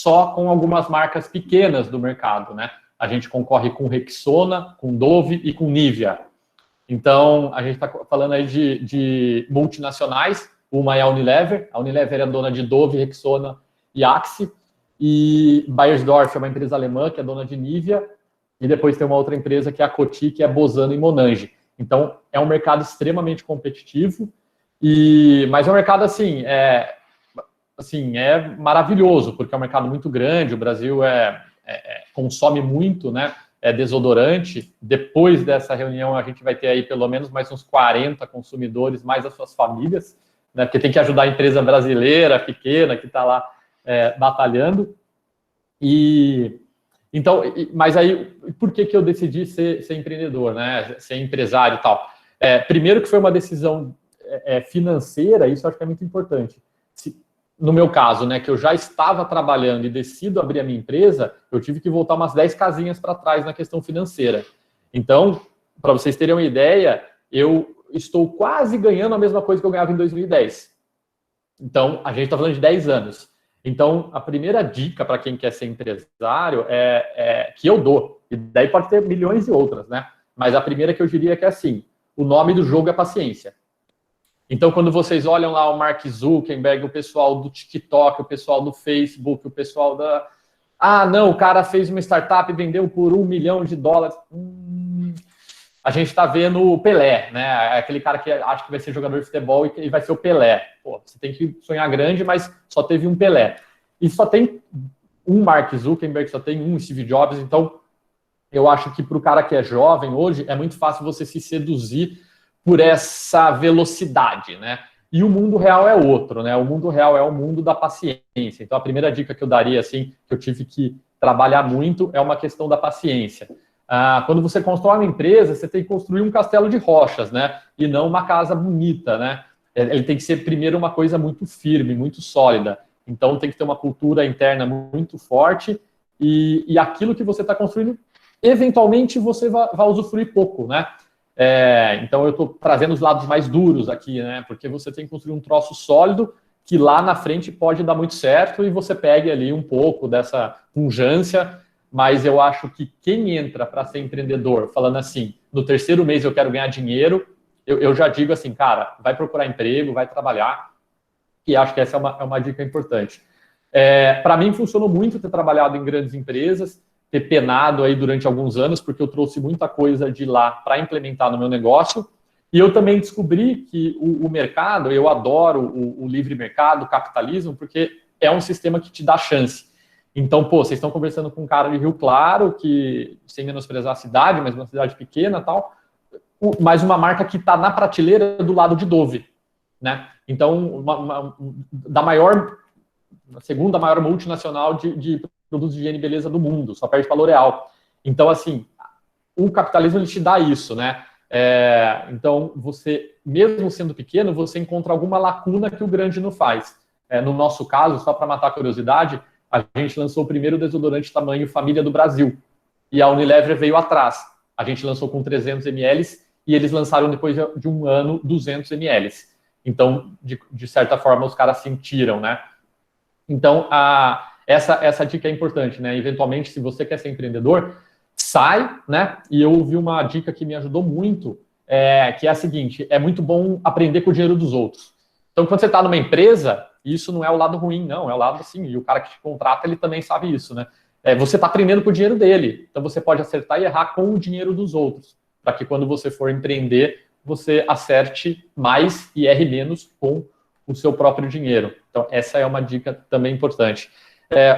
só com algumas marcas pequenas do mercado, né? A gente concorre com Rexona, com Dove e com Nivea. Então, a gente está falando aí de multinacionais. Uma é a Unilever é dona de Dove, Rexona e Axe, e Beiersdorf é uma empresa alemã que é dona de Nivea, e depois tem uma outra empresa que é a Coty, que é Bosano e Monange. Então, é um mercado extremamente competitivo, mas é um mercado, assim, é maravilhoso, porque é um mercado muito grande, o Brasil consome muito, né, desodorante. Depois dessa reunião, a gente vai ter aí pelo menos mais uns 40 consumidores, mais as suas famílias, né, porque tem que ajudar a empresa brasileira, pequena, que está lá batalhando. Então, mas aí, por que eu decidi ser empreendedor, né? Ser empresário e tal? Primeiro que foi uma decisão financeira, isso eu acho que é muito importante. No meu caso, né, que eu já estava trabalhando e decido abrir a minha empresa, eu tive que voltar umas 10 casinhas para trás na questão financeira. Então, para vocês terem uma ideia, eu estou quase ganhando a mesma coisa que eu ganhava em 2010. Então, a gente está falando de 10 anos. Então, a primeira dica para quem quer ser empresário que eu dou, e daí pode ter milhões de outras, né? Mas a primeira que eu diria é que é assim: o nome do jogo é paciência. Então, quando vocês olham lá o Mark Zuckerberg, o pessoal do TikTok, o pessoal do Facebook, o pessoal da... Ah, não, o cara fez uma startup e vendeu por $1 milhão. A gente está vendo o Pelé, né? Aquele cara que acha que vai ser jogador de futebol e vai ser o Pelé. Pô, você tem que sonhar grande, mas só teve um Pelé. E só tem um Mark Zuckerberg, só tem um Steve Jobs. Então, eu acho que para o cara que é jovem hoje, é muito fácil você se seduzir por essa velocidade, né? E o mundo real é outro, né? O mundo real é o mundo da paciência. Então, a primeira dica que eu daria, assim, que eu tive que trabalhar muito, é uma questão da paciência. Quando você constrói uma empresa, você tem que construir um castelo de rochas, né? E não uma casa bonita, né? Ele tem que ser, primeiro, uma coisa muito firme, muito sólida. Então, tem que ter uma cultura interna muito forte e aquilo que você está construindo, eventualmente, você vai usufruir pouco, né? Então, eu estou trazendo os lados mais duros aqui, né? Porque você tem que construir um troço sólido que lá na frente pode dar muito certo e você pegue ali um pouco dessa pungência. Mas eu acho que quem entra para ser empreendedor, falando assim, no terceiro mês eu quero ganhar dinheiro, eu já digo assim, cara, vai procurar emprego, vai trabalhar, e acho que essa é uma dica importante. Para mim, funcionou muito ter trabalhado em grandes empresas, ter penado aí durante alguns anos, porque eu trouxe muita coisa de lá para implementar no meu negócio, e eu também descobri que o mercado, eu adoro o livre mercado, o capitalismo, porque é um sistema que te dá chance. Então, pô, vocês estão conversando com um cara de Rio Claro, que, sem menosprezar a cidade, mas uma cidade pequena e tal, mas uma marca que está na prateleira do lado de Dove, né? Então, a segunda maior multinacional de produtos de higiene e beleza do mundo, só perde para a L'Oréal. Então, assim, o capitalismo ele te dá isso, né? Então, você, mesmo sendo pequeno, você encontra alguma lacuna que o grande não faz. No nosso caso, só para matar a curiosidade, a gente lançou o primeiro desodorante tamanho família do Brasil. E a Unilever veio atrás. A gente lançou com 300 ml e eles lançaram depois de um ano 200 ml. Então, de certa forma, os caras sentiram, né? Então, essa dica é importante, né? Eventualmente, se você quer ser empreendedor, sai, né? E eu ouvi uma dica que me ajudou muito, que é a seguinte: é muito bom aprender com o dinheiro dos outros. Então, quando você está numa empresa, isso não é o lado ruim, não, é o lado assim, e o cara que te contrata, ele também sabe isso, né? Você está aprendendo com o dinheiro dele, então você pode acertar e errar com o dinheiro dos outros, para que quando você for empreender, você acerte mais e erre menos com o seu próprio dinheiro. Então, essa é uma dica também importante.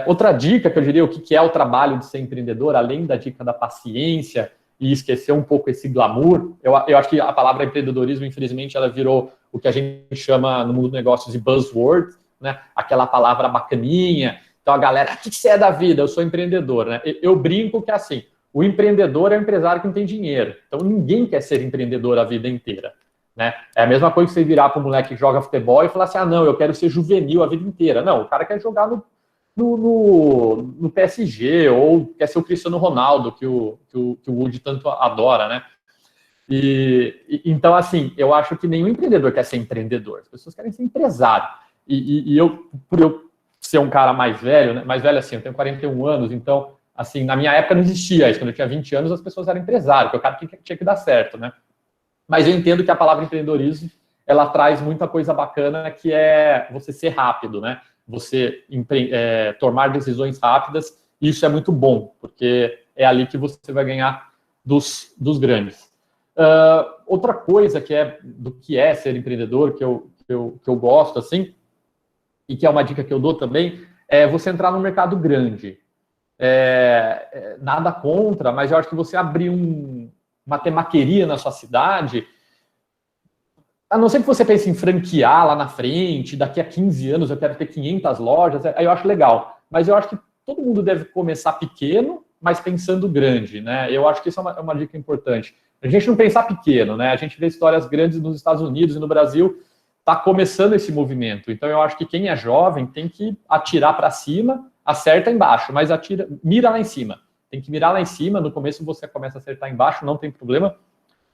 Outra dica que eu diria, o que é o trabalho de ser empreendedor, além da dica da paciência e esquecer um pouco esse glamour, eu acho que a palavra empreendedorismo, infelizmente, ela virou o que a gente chama no mundo dos negócios de buzzword, né? Aquela palavra bacaninha. Então a galera, o que você é da vida? Eu sou empreendedor, né? Eu brinco que é assim, o empreendedor é o empresário que não tem dinheiro. Então ninguém quer ser empreendedor a vida inteira, né? É a mesma coisa que você virar para um moleque que joga futebol e falar assim, não, eu quero ser juvenil a vida inteira. Não, o cara quer jogar no PSG ou quer ser o Cristiano Ronaldo, que o Woody tanto adora, né? Então, assim, eu acho que nenhum empreendedor quer ser empreendedor. As pessoas querem ser empresário. Por eu ser um cara mais velho, né? Mais velho assim, eu tenho 41 anos, então, assim, na minha época não existia isso. Quando eu tinha 20 anos, as pessoas eram empresários, que é o cara que tinha que dar certo, né? Mas eu entendo que a palavra empreendedorismo, ela traz muita coisa bacana, que é você ser rápido, né? Você tomar decisões rápidas, e isso é muito bom, porque é ali que você vai ganhar dos grandes. Outra coisa que é do que é ser empreendedor, que eu gosto, assim, e que é uma dica que eu dou também, é você entrar no mercado grande. Nada contra, mas eu acho que você abrir uma temaqueria na sua cidade, a não ser que você pense em franquear lá na frente, daqui a 15 anos eu quero ter 500 lojas, aí eu acho legal. Mas eu acho que todo mundo deve começar pequeno, mas pensando grande, né? Eu acho que isso é uma dica importante. A gente não pensar pequeno, né? A gente vê histórias grandes nos Estados Unidos e no Brasil, está começando esse movimento. Então eu acho que quem é jovem tem que atirar para cima, acerta embaixo, mas mira lá em cima. Tem que mirar lá em cima, no começo você começa a acertar embaixo, não tem problema.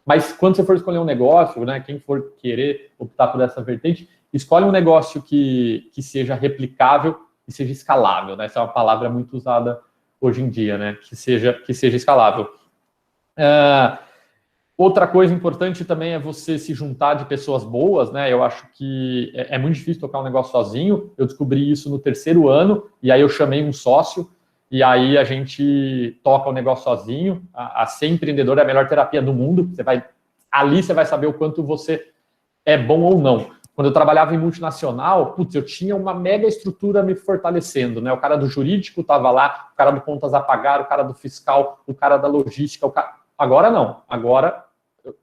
Mas quando você for escolher um negócio, né, quem for querer optar por essa vertente, escolhe um negócio que seja replicável e seja escalável, né? Essa é uma palavra muito usada hoje em dia, né? Que seja escalável. Outra coisa importante também é você se juntar de pessoas boas, né? Eu acho que é muito difícil tocar um negócio sozinho. Eu descobri isso no 3º ano, e aí eu chamei um sócio, e aí a gente toca o negócio sozinho. A ser empreendedor é a melhor terapia do mundo. Ali você vai saber o quanto você é bom ou não. Quando eu trabalhava em multinacional, eu tinha uma mega estrutura me fortalecendo, né? O cara do jurídico estava lá, o cara do contas a pagar, o cara do fiscal, o cara da logística. Agora não. Agora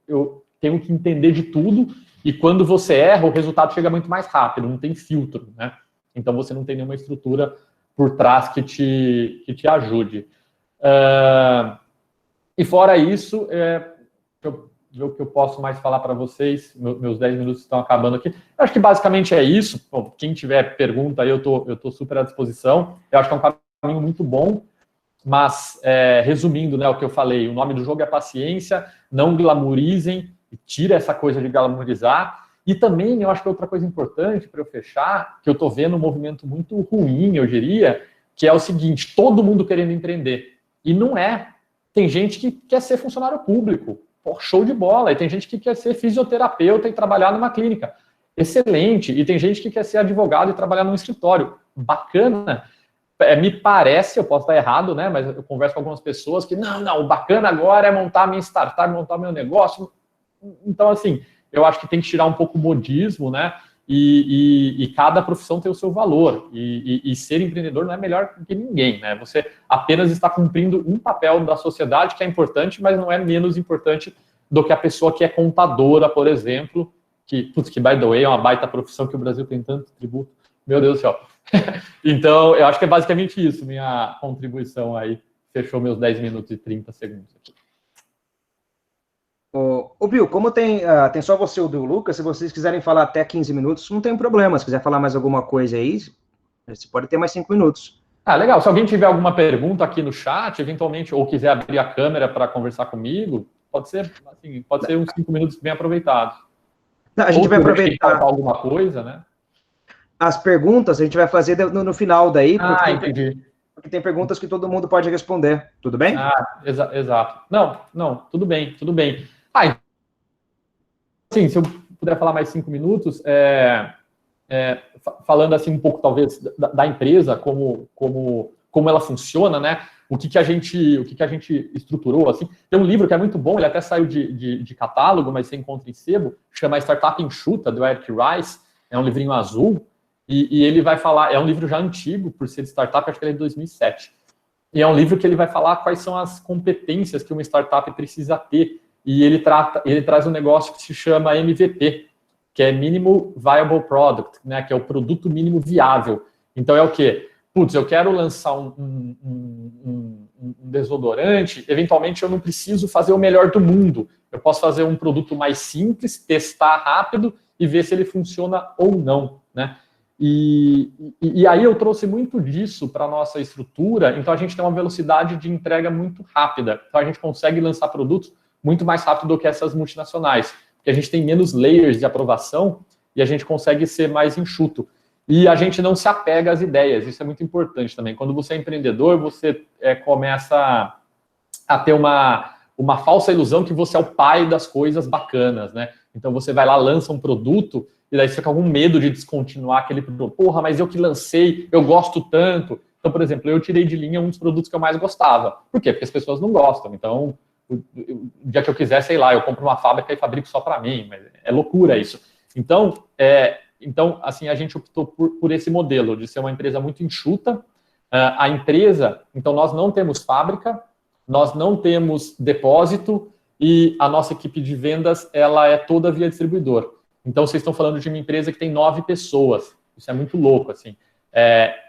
eu tenho que entender de tudo, e quando você erra, o resultado chega muito mais rápido, não tem filtro, né? Então você não tem nenhuma estrutura por trás que te ajude. E fora isso, ver o que eu posso mais falar para vocês. Meus 10 minutos estão acabando aqui. Eu acho que basicamente é isso. Bom, quem tiver pergunta aí, eu tô super à disposição. Eu acho que é um caminho muito bom, mas resumindo, né, o que eu falei, o nome do jogo é paciência, não glamourizem, tira essa coisa de glamourizar. E também, eu acho que outra coisa importante para eu fechar, que eu estou vendo um movimento muito ruim, eu diria, que é o seguinte: todo mundo querendo empreender. E não é. Tem gente que quer ser funcionário público, show de bola. E tem gente que quer ser fisioterapeuta e trabalhar numa clínica. Excelente. E tem gente que quer ser advogado e trabalhar num escritório. Bacana. Me parece, eu posso estar errado, né? Mas eu converso com algumas pessoas que, não, o bacana agora é montar a minha startup, montar o meu negócio. Então, assim, eu acho que tem que tirar um pouco o modismo, né? E cada profissão tem o seu valor. E ser empreendedor não é melhor que ninguém, né? Você apenas está cumprindo um papel da sociedade que é importante, mas não é menos importante do que a pessoa que é contadora, por exemplo, que by the way, é uma baita profissão, que o Brasil tem tanto tributo. Meu Deus do céu. Então, eu acho que é basicamente isso, minha contribuição aí. Fechou meus 10 minutos e 30 segundos aqui. Ô Bill, como tem só você e o Lucas, se vocês quiserem falar até 15 minutos, não tem problema. Se quiser falar mais alguma coisa aí, você pode ter mais 5 minutos. Legal. Se alguém tiver alguma pergunta aqui no chat, eventualmente, ou quiser abrir a câmera para conversar comigo, pode ser uns 5 minutos bem aproveitados. A gente vai aproveitar alguma coisa, né? As perguntas a gente vai fazer no final daí, entendi. Porque tem perguntas que todo mundo pode responder. Tudo bem? Exato. Não, tudo bem. Assim, se eu puder falar mais 5 minutos, falando assim um pouco, talvez, da empresa, como ela funciona, né? O que a gente estruturou, assim. Tem um livro que é muito bom, ele até saiu de catálogo, mas você encontra em sebo, chama Startup Enxuta, do Eric Rice, é um livrinho azul, e ele vai falar, é um livro já antigo, por ser de startup, acho que ele é de 2007. E é um livro que ele vai falar quais são as competências que uma startup precisa ter. E ele traz um negócio que se chama MVP, que é Minimal Viable Product, né, que é o produto mínimo viável. Então é o quê? Eu quero lançar um desodorante, eventualmente eu não preciso fazer o melhor do mundo. Eu posso fazer um produto mais simples, testar rápido e ver se ele funciona ou não, né? E aí eu trouxe muito disso para a nossa estrutura, então a gente tem uma velocidade de entrega muito rápida. Então a gente consegue lançar produtos muito mais rápido do que essas multinacionais, porque a gente tem menos layers de aprovação e a gente consegue ser mais enxuto. E a gente não se apega às ideias, isso é muito importante também. Quando você é empreendedor, você começa a ter uma falsa ilusão que você é o pai das coisas bacanas, né? Então você vai lá, lança um produto, e daí você fica com medo de descontinuar aquele produto. Porra, mas eu que lancei, eu gosto tanto. Então, por exemplo, eu tirei de linha um dos produtos que eu mais gostava. Por quê? Porque as pessoas não gostam. Então, o dia que eu quiser, sei lá, eu compro uma fábrica e fabrico só para mim. Mas é loucura isso. Então, assim, a gente optou por esse modelo de ser uma empresa muito enxuta. A empresa, então, nós não temos fábrica, nós não temos depósito e a nossa equipe de vendas, ela é toda via distribuidor. Então, vocês estão falando de uma empresa que tem 9 pessoas. Isso é muito louco, assim.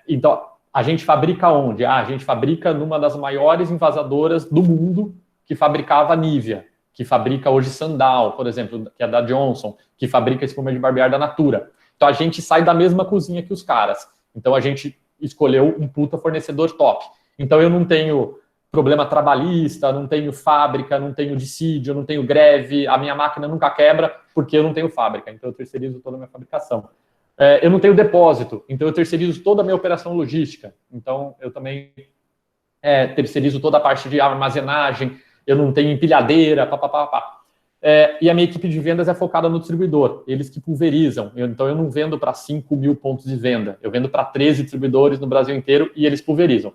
Então, a gente fabrica onde? A gente fabrica numa das maiores envasadoras do mundo, que fabricava Nivea, que fabrica hoje Sandal, por exemplo, que é da Johnson, que fabrica espuma de barbear da Natura. Então, a gente sai da mesma cozinha que os caras. Então, a gente escolheu um puta fornecedor top. Então, eu não tenho problema trabalhista, não tenho fábrica, não tenho dissídio, não tenho greve, a minha máquina nunca quebra porque eu não tenho fábrica, então eu terceirizo toda a minha fabricação. Eu não tenho depósito, então eu terceirizo toda a minha operação logística, então eu também terceirizo toda a parte de armazenagem, eu não tenho empilhadeira, papapá. E a minha equipe de vendas é focada no distribuidor, eles que pulverizam, então eu não vendo para 5 mil pontos de venda, eu vendo para 13 distribuidores no Brasil inteiro e eles pulverizam.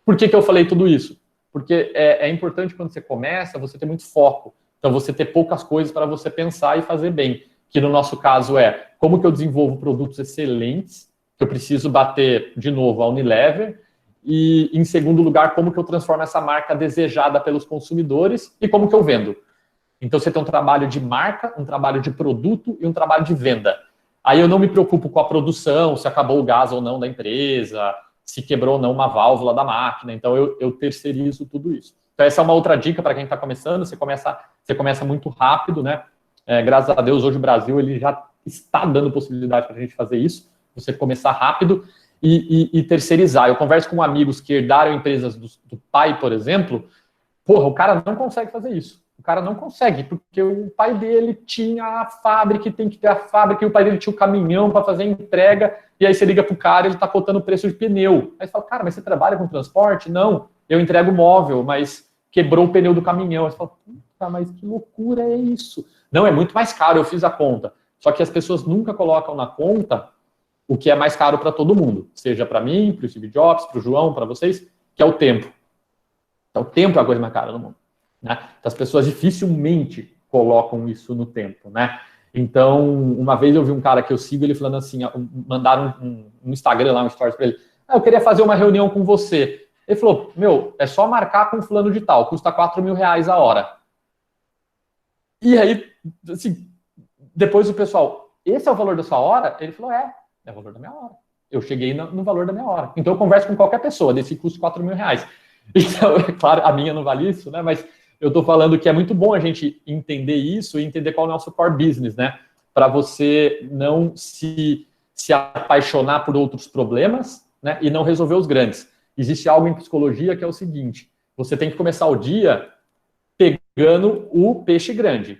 Por que eu falei tudo isso? Porque é importante quando você começa, você ter muito foco. Então, você ter poucas coisas para você pensar e fazer bem. Que no nosso caso como que eu desenvolvo produtos excelentes, que eu preciso bater, de novo, a Unilever. E, em segundo lugar, como que eu transformo essa marca desejada pelos consumidores e como que eu vendo. Então, você tem um trabalho de marca, um trabalho de produto e um trabalho de venda. Aí eu não me preocupo com a produção, se acabou o gás ou não da empresa, se quebrou ou não uma válvula da máquina. Então, eu terceirizo tudo isso. Então, essa é uma outra dica para quem está começando. Você começa muito rápido, né? Graças a Deus, hoje o Brasil ele já está dando possibilidade para a gente fazer isso. Você começar rápido e terceirizar. Eu converso com amigos que herdaram empresas do pai, por exemplo. Porra, o cara não consegue fazer isso. O cara não consegue, porque o pai dele tinha a fábrica, tem que ter a fábrica, e o pai dele tinha o caminhão para fazer a entrega, e aí você liga pro cara, ele tá cotando o preço de pneu. Aí você fala, cara, mas você trabalha com transporte? Não, eu entrego móvel, mas quebrou o pneu do caminhão. Aí você fala, puta, mas que loucura é isso? Não, é muito mais caro, eu fiz a conta. Só que as pessoas nunca colocam na conta o que é mais caro para todo mundo, seja para mim, para o Steve Jobs, para o João, para vocês, que é o tempo. Então, o tempo é a coisa mais cara do mundo. Né? Então, as pessoas dificilmente colocam isso no tempo, né? Então, uma vez eu vi um cara que eu sigo, ele falando assim, mandaram um Instagram lá, um stories para ele, eu queria fazer uma reunião com você. Ele falou, é só marcar com fulano de tal, custa R$4.000 a hora. E aí, assim, depois o pessoal, esse é o valor da sua hora? Ele falou, é o valor da minha hora. Eu cheguei no valor da minha hora. Então, eu converso com qualquer pessoa desse custo R$4.000. Então, é claro, a minha não vale isso, né? Mas eu estou falando que é muito bom a gente entender isso e entender qual é o nosso core business, né? Para você não se apaixonar por outros problemas, né? E não resolver os grandes. Existe algo em psicologia que é o seguinte, você tem que começar o dia pegando o peixe grande.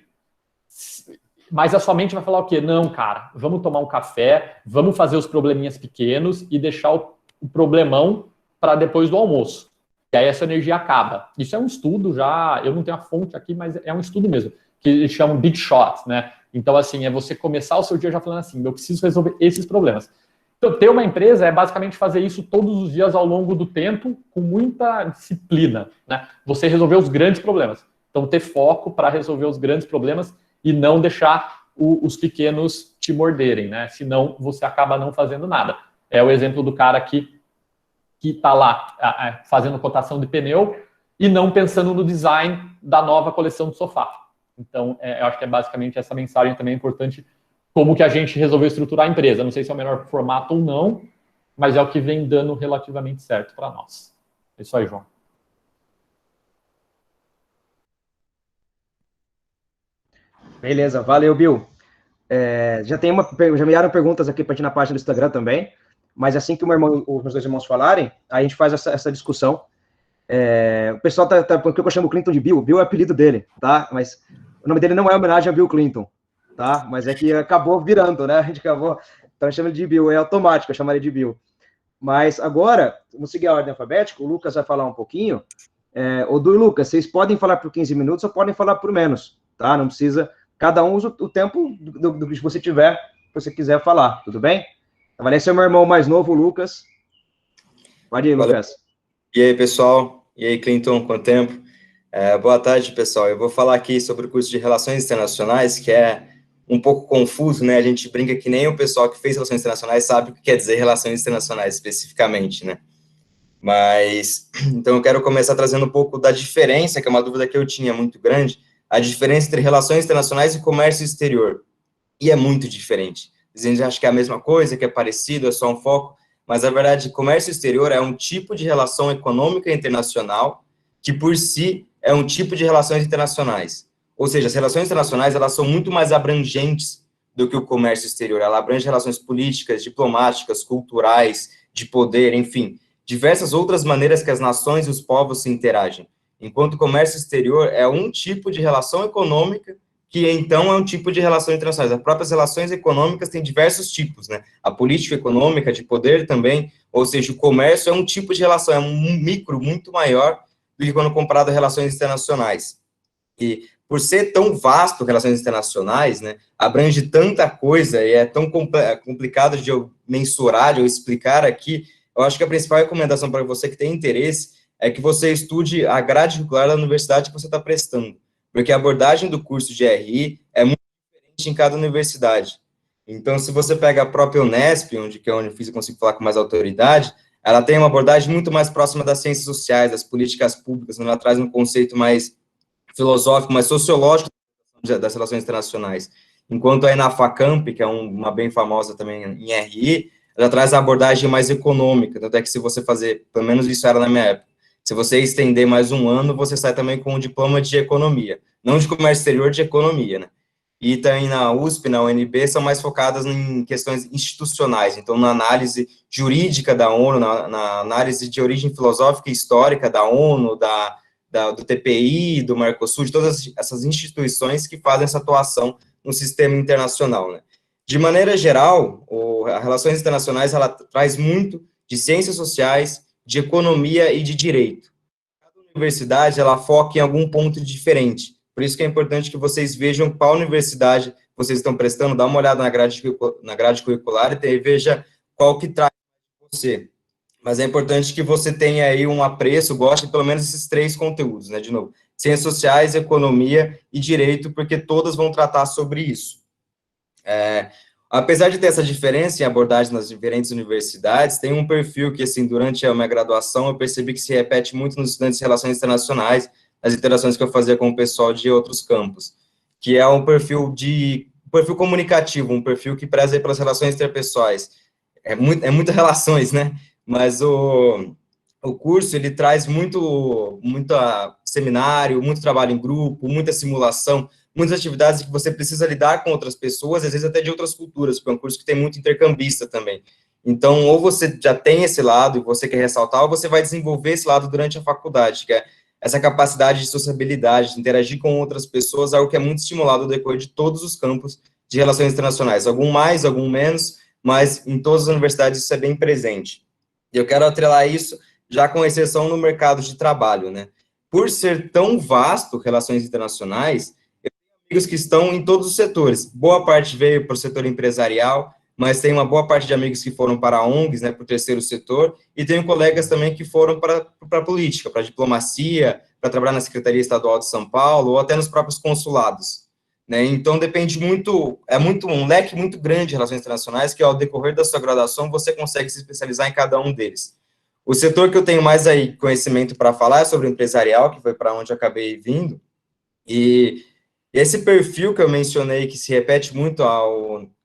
Mas a sua mente vai falar o quê? Não, cara, vamos tomar um café, vamos fazer os probleminhas pequenos e deixar o problemão para depois do almoço. E aí essa energia acaba. Isso é um estudo já, eu não tenho a fonte aqui, mas é um estudo mesmo, que eles chamam Big Shot, né? Então, assim, é você começar o seu dia já falando assim, eu preciso resolver esses problemas. Então, ter uma empresa é basicamente fazer isso todos os dias ao longo do tempo, com muita disciplina, né? Você resolver os grandes problemas. Então, ter foco para resolver os grandes problemas e não deixar os pequenos te morderem, né? Senão, você acaba não fazendo nada. É o exemplo do cara que está lá fazendo cotação de pneu e não pensando no design da nova coleção de sofá. Então, eu acho que é basicamente essa mensagem também importante, como que a gente resolveu estruturar a empresa. Não sei se é o melhor formato ou não, mas é o que vem dando relativamente certo para nós. É isso aí, João. Beleza, valeu, Bill. Já me vieram perguntas aqui para ti na página do Instagram também, mas assim que os meus dois irmãos falarem, a gente faz essa discussão. O pessoal porque eu chamo o Clinton de Bill. Bill é o apelido dele, tá? Mas o nome dele não é homenagem a Bill Clinton, tá? Mas é que acabou virando, né? A gente acabou Então, chama de Bill, é automático, eu chamaria de Bill. Mas agora, vamos seguir a ordem alfabética, o Lucas vai falar um pouquinho. O Du e Lucas, vocês podem falar por 15 minutos ou podem falar por menos, tá? Não precisa, cada um usa o tempo do que você tiver, que você quiser falar, tudo bem? Então, esse é o meu irmão mais novo, o Lucas. Pode ir, Lucas. E aí, pessoal? E aí, Clinton, quanto tempo? Boa tarde, pessoal. Eu vou falar aqui sobre o curso de Relações Internacionais, que é um pouco confuso, né? A gente brinca que nem o pessoal que fez Relações Internacionais sabe o que quer dizer Relações Internacionais especificamente, né? Mas, então eu quero começar trazendo um pouco da diferença, que é uma dúvida que eu tinha muito grande, a diferença entre Relações Internacionais e Comércio Exterior. E é muito diferente. A gente acha que é a mesma coisa, que é parecido, é só um foco, mas, na verdade, comércio exterior é um tipo de relação econômica internacional que, por si, é um tipo de relações internacionais. Ou seja, as relações internacionais, elas são muito mais abrangentes do que o comércio exterior. Ela abrange relações políticas, diplomáticas, culturais, de poder, enfim, diversas outras maneiras que as nações e os povos se interagem. Enquanto o comércio exterior é um tipo de relação econômica que, então, é um tipo de relação internacional. As próprias relações econômicas têm diversos tipos, né? A política econômica, de poder também, ou seja, o comércio é um tipo de relação, é um micro muito maior do que quando comparado a relações internacionais. E, por ser tão vasto relações internacionais, né, abrange tanta coisa e é tão complicado de eu mensurar, de eu explicar aqui, eu acho que a principal recomendação para você que tem interesse é que você estude a grade curricular da universidade que você está prestando, porque a abordagem do curso de RI é muito diferente em cada universidade. Então, se você pega a própria Unesp, que é onde eu consigo falar com mais autoridade, ela tem uma abordagem muito mais próxima das ciências sociais, das políticas públicas, ela traz um conceito mais filosófico, mais sociológico das relações internacionais. Enquanto a ENAFACAMP, que é uma bem famosa também em RI, ela traz a abordagem mais econômica, tanto é que se você fazer, pelo menos isso era na minha época, se você estender mais um ano, você sai também com um diploma de economia, não de comércio exterior, de economia, né? E também na USP, na UNB, são mais focadas em questões institucionais, então na análise jurídica da ONU, na análise de origem filosófica e histórica da ONU, do TPI, do Mercosul, de todas essas instituições que fazem essa atuação no sistema internacional, né? De maneira geral, as relações internacionais, ela traz muito de ciências sociais, de economia e de direito. Cada universidade, ela foca em algum ponto diferente. Por isso que é importante que vocês vejam qual universidade vocês estão prestando, dá uma olhada na grade curricular e veja qual que traz você. Mas é importante que você tenha aí um apreço, goste de pelo menos esses 3 conteúdos, né? De novo, ciências sociais, economia e direito, porque todas vão tratar sobre isso. Apesar de ter essa diferença em abordagem nas diferentes universidades, tem um perfil que, assim, durante a minha graduação, eu percebi que se repete muito nos estudantes de relações internacionais, nas interações que eu fazia com o pessoal de outros campos, que é um perfil comunicativo, um perfil que preza pelas relações interpessoais. É muitas relações, né? Mas o curso, ele traz muito seminário, muito trabalho em grupo, muita simulação, muitas atividades que você precisa lidar com outras pessoas, às vezes até de outras culturas, porque é um curso que tem muito intercambista também. Então, ou você já tem esse lado e você quer ressaltar, ou você vai desenvolver esse lado durante a faculdade, que é essa capacidade de sociabilidade, de interagir com outras pessoas, algo que é muito estimulado no decorrer de todos os campos de relações internacionais, algum mais, algum menos, mas em todas as universidades isso é bem presente. E eu quero atrelar isso já com exceção no mercado de trabalho, né? Por ser tão vasto relações internacionais, eu tenho amigos que estão em todos os setores. Boa parte veio para o setor empresarial, mas tem uma boa parte de amigos que foram para ONGs, né, para o terceiro setor, e tenho colegas também que foram para a política, para a diplomacia, para trabalhar na Secretaria Estadual de São Paulo, ou até nos próprios consulados, né? Então, depende muito, um leque muito grande de relações internacionais, que ao decorrer da sua graduação, você consegue se especializar em cada um deles. O setor que eu tenho mais aí conhecimento para falar é sobre o empresarial, que foi para onde eu acabei vindo, e esse perfil que eu mencionei, que se repete muito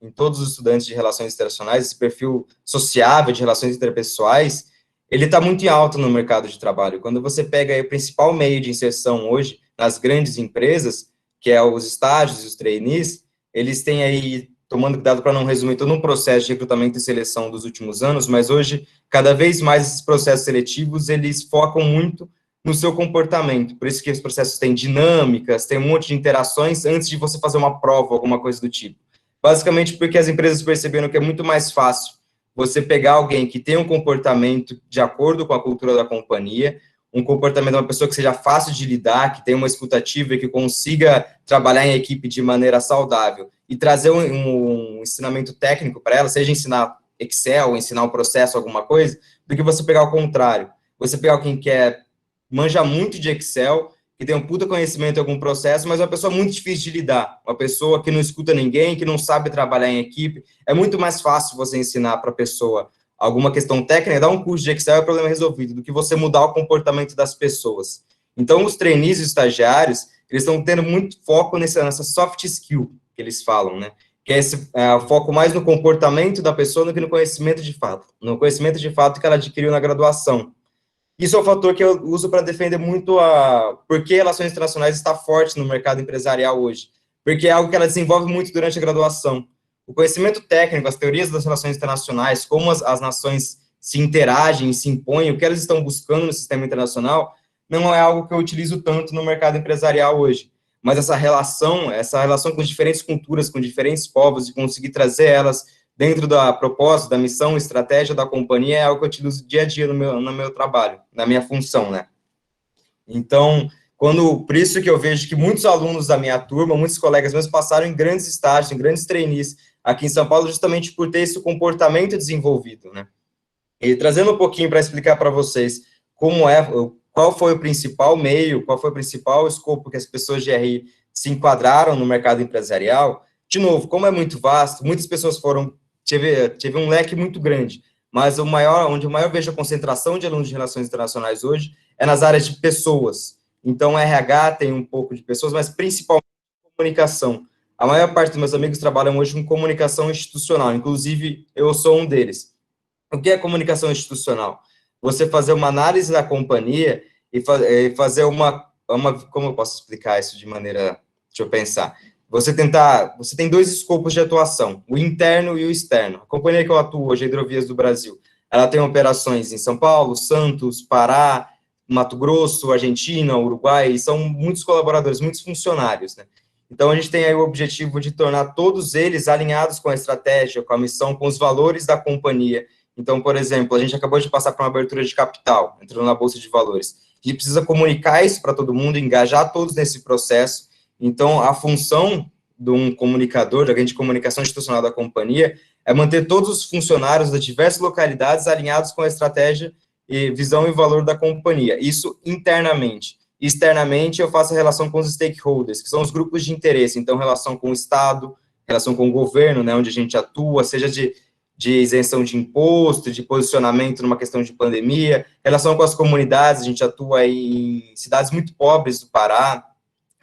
em todos os estudantes de relações internacionais, esse perfil sociável de relações interpessoais, ele está muito em alta no mercado de trabalho. Quando você pega aí o principal meio de inserção hoje nas grandes empresas, que é os estágios e os trainees, eles têm aí, tomando cuidado para não resumir todo um processo de recrutamento e seleção dos últimos anos, mas hoje, cada vez mais esses processos seletivos, eles focam muito no seu comportamento, por isso que os processos têm dinâmicas, tem um monte de interações antes de você fazer uma prova, alguma coisa do tipo. basicamente porque as empresas perceberam que é muito mais fácil você pegar alguém que tem um comportamento de acordo com a cultura da companhia, um comportamento de uma pessoa que seja fácil de lidar, que tenha uma escutativa e que consiga trabalhar em equipe de maneira saudável, e trazer um ensinamento técnico para ela, seja ensinar Excel, ensinar um processo, alguma coisa, do que você pegar o contrário. Você pegar alguém que manja muito de Excel, que tem um puta conhecimento em algum processo, mas é uma pessoa muito difícil de lidar, uma pessoa que não escuta ninguém, que não sabe trabalhar em equipe. É muito mais fácil você ensinar para a pessoa alguma questão técnica, dar um curso de Excel é problema resolvido, do que você mudar o comportamento das pessoas. Então, os trainees e estagiários, eles estão tendo muito foco nessa soft skill, que eles falam, né? Que é esse foco mais no comportamento da pessoa do que no conhecimento de fato. No conhecimento de fato que ela adquiriu na graduação. Isso é um fator que eu uso para defender muito por que relações internacionais está forte no mercado empresarial hoje. Porque é algo que ela desenvolve muito durante a graduação. O conhecimento técnico, as teorias das relações internacionais, como as nações se interagem e se impõem, o que elas estão buscando no sistema internacional, não é algo que eu utilizo tanto no mercado empresarial hoje. Mas essa relação com diferentes culturas, com diferentes povos, e conseguir trazer elas dentro da proposta, da missão, estratégia da companhia, é algo que eu utilizo dia a dia no meu trabalho, na minha função, né? Então, por isso que eu vejo que muitos alunos da minha turma, muitos colegas meus, passaram em grandes estágios, em grandes trainees aqui em São Paulo, justamente por ter esse comportamento desenvolvido, né? E trazendo um pouquinho para explicar para vocês qual foi o principal meio, qual foi o principal escopo que as pessoas de RI se enquadraram no mercado empresarial. De novo, como é muito vasto, muitas pessoas teve um leque muito grande, mas onde eu maior vejo a concentração de alunos de relações internacionais hoje é nas áreas de pessoas. Então, RH tem um pouco de pessoas, mas principalmente comunicação. A maior parte dos meus amigos trabalham hoje com comunicação institucional, inclusive eu sou um deles. O que é comunicação institucional? Você fazer uma análise da companhia e fazer como eu posso explicar isso de maneira, deixa eu pensar. Você tem dois escopos de atuação, o interno e o externo. A companhia que eu atuo hoje, a Hidrovias do Brasil, ela tem operações em São Paulo, Santos, Pará, Mato Grosso, Argentina, Uruguai, e são muitos colaboradores, muitos funcionários, né? Então, a gente tem aí o objetivo de tornar todos eles alinhados com a estratégia, com a missão, com os valores da companhia. Então, por exemplo, a gente acabou de passar por uma abertura de capital, entrando na Bolsa de Valores. A gente precisa comunicar isso para todo mundo, engajar todos nesse processo. Então, a função de um comunicador, de alguém de comunicação institucional da companhia, é manter todos os funcionários das diversas localidades alinhados com a estratégia e visão e valor da companhia. Isso internamente. Externamente, eu faço a relação com os stakeholders, que são os grupos de interesse. Então, relação com o Estado, relação com o governo, né, onde a gente atua, seja de isenção de imposto, de posicionamento numa questão de pandemia, relação com as comunidades, a gente atua em cidades muito pobres do Pará,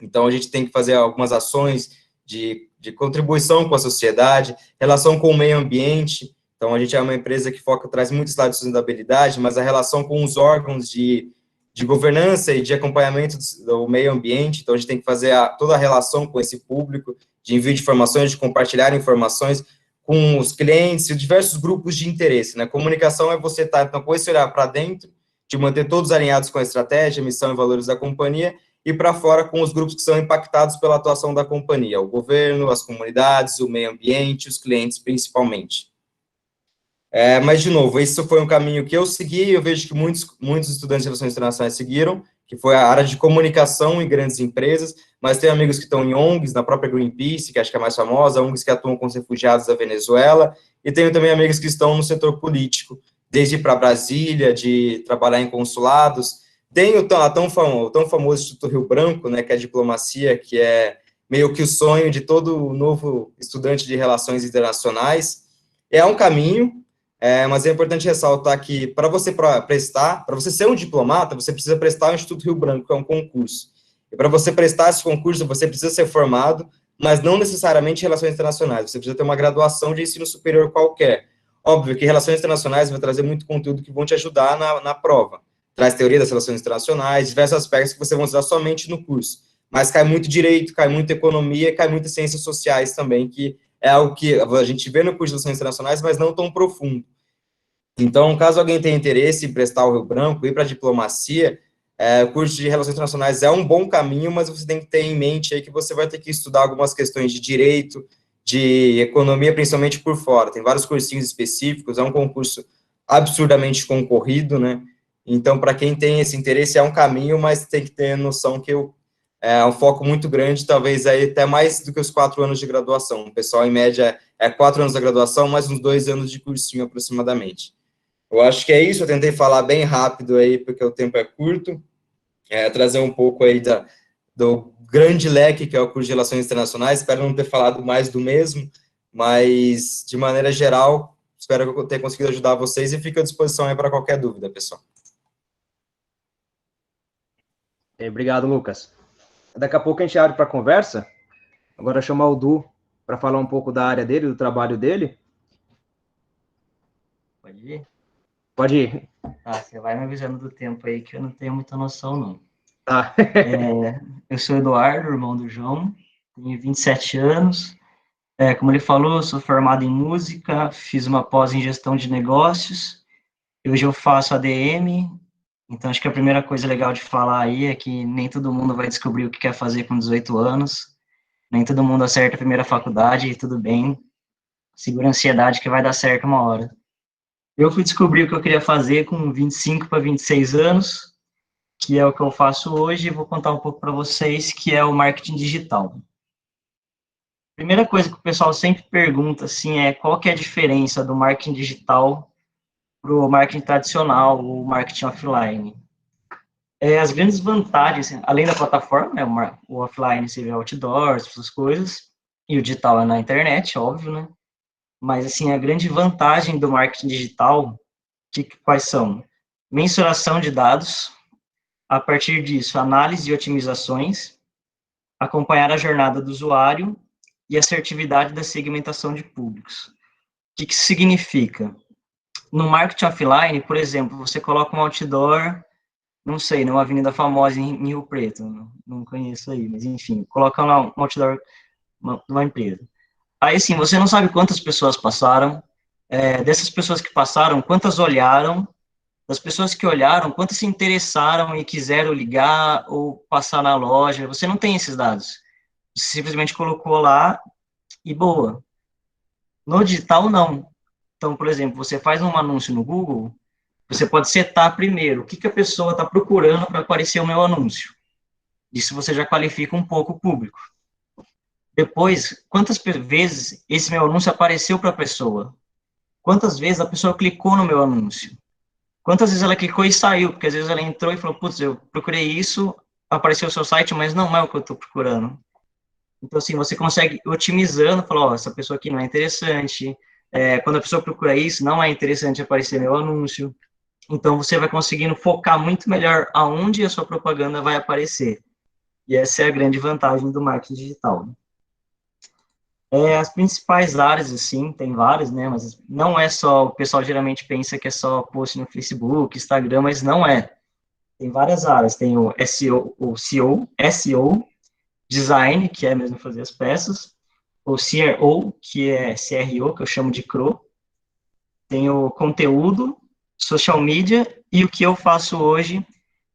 então a gente tem que fazer algumas ações de contribuição com a sociedade, relação com o meio ambiente, então a gente é uma empresa que traz muitos lados de sustentabilidade, mas a relação com os órgãos de governança e de acompanhamento do meio ambiente, então a gente tem que fazer toda a relação com esse público, de envio de informações, de compartilhar informações com os clientes e diversos grupos de interesse, né? Comunicação é você estar, então, com esse olhar para dentro, de manter todos alinhados com a estratégia, missão e valores da companhia, e para fora com os grupos que são impactados pela atuação da companhia, o governo, as comunidades, o meio ambiente, os clientes principalmente. Mas, de novo, isso foi um caminho que eu segui, eu vejo que muitos estudantes de relações internacionais seguiram, que foi a área de comunicação em grandes empresas, mas tem amigos que estão em ONGs, na própria Greenpeace, que acho que é a mais famosa, ONGs que atuam com os refugiados da Venezuela, e tenho também amigos que estão no setor político, desde ir para Brasília, de trabalhar em consulados. Tem o tão famoso Instituto Rio Branco, né, que é a diplomacia, que é meio que o sonho de todo novo estudante de relações internacionais. É um caminho, mas é importante ressaltar que para você ser um diplomata, você precisa prestar o Instituto Rio Branco, que é um concurso. E para você prestar esse concurso, você precisa ser formado, mas não necessariamente em relações internacionais, você precisa ter uma graduação de ensino superior qualquer. Óbvio que relações internacionais vai trazer muito conteúdo que vão te ajudar na prova. Traz teoria das relações internacionais, diversos aspectos que você vai usar somente no curso. Mas cai muito direito, cai muita economia, cai muitas ciências sociais também, que é algo que a gente vê no curso de relações internacionais, mas não tão profundo. Então, caso alguém tenha interesse em prestar o Rio Branco, ir para a diplomacia, o curso de relações internacionais é um bom caminho, mas você tem que ter em mente aí que você vai ter que estudar algumas questões de direito, de economia, principalmente por fora. Tem vários cursinhos específicos, é um concurso absurdamente concorrido, né? Então, para quem tem esse interesse, é um caminho, mas tem que ter noção que é um foco muito grande, talvez aí até mais do que os 4 anos de graduação. O pessoal, em média, 4 anos da graduação, mais uns 2 anos de cursinho, aproximadamente. Eu acho que é isso, eu tentei falar bem rápido aí, porque o tempo é curto, trazer um pouco aí do grande leque que é o curso de Relações Internacionais, espero não ter falado mais do mesmo, mas, de maneira geral, espero que eu tenha conseguido ajudar vocês e fico à disposição aí para qualquer dúvida, pessoal. Obrigado, Lucas. Daqui a pouco a gente abre para conversa. Agora chamar o Du para falar um pouco da área dele, do trabalho dele. Pode ir? Pode ir. Tá, você vai me avisando do tempo aí, que eu não tenho muita noção, não. Tá. Eu sou Eduardo, irmão do João, tenho 27 anos. Como ele falou, eu sou formado em música, fiz uma pós em gestão de negócios. Hoje eu faço ADM, então acho que a primeira coisa legal de falar aí é que nem todo mundo vai descobrir o que quer fazer com 18 anos, nem todo mundo acerta a primeira faculdade, e tudo bem, segura a ansiedade que vai dar certo uma hora. Eu fui descobrir o que eu queria fazer com 25 para 26 anos, que é o que eu faço hoje, e vou contar um pouco para vocês, que é o marketing digital. Primeira coisa que o pessoal sempre pergunta, assim, é qual que é a diferença do marketing digital para o marketing tradicional, o marketing offline. As grandes vantagens, além da plataforma, né, o offline seria outdoors, essas coisas, e o digital é na internet, óbvio, né? Mas, assim, a grande vantagem do marketing digital, quais são? Mensuração de dados, a partir disso, análise e otimizações, acompanhar a jornada do usuário e assertividade da segmentação de públicos. O que isso significa? No marketing offline, por exemplo, você coloca um outdoor, não sei, numa avenida famosa em Rio Preto, não conheço aí, mas enfim, coloca lá um outdoor numa empresa. Aí, sim, você não sabe quantas pessoas passaram, dessas pessoas que passaram, quantas olharam, das pessoas que olharam, quantas se interessaram e quiseram ligar ou passar na loja, você não tem esses dados. Você simplesmente colocou lá e boa. No digital, não. Então, por exemplo, você faz um anúncio no Google, você pode setar primeiro o que a pessoa está procurando para aparecer o meu anúncio. Isso você já qualifica um pouco o público. Depois, quantas vezes esse meu anúncio apareceu para a pessoa? Quantas vezes a pessoa clicou no meu anúncio? Quantas vezes ela clicou e saiu? Porque às vezes ela entrou e falou, putz, eu procurei isso, apareceu o seu site, mas não é o que eu estou procurando. Então, assim, você consegue ir otimizando, falar, ó, essa pessoa aqui não é interessante, quando a pessoa procura isso, não é interessante aparecer meu anúncio. Então, você vai conseguindo focar muito melhor aonde a sua propaganda vai aparecer. E essa é a grande vantagem do marketing digital. As principais áreas, assim, tem várias, né, mas não é só, o pessoal geralmente pensa que é só post no Facebook, Instagram, mas não é. Tem várias áreas, tem o SEO, SEO, design, que é mesmo fazer as peças, o CRO, que é CRO, que eu chamo de CRO, tem o conteúdo, social media, e o que eu faço hoje,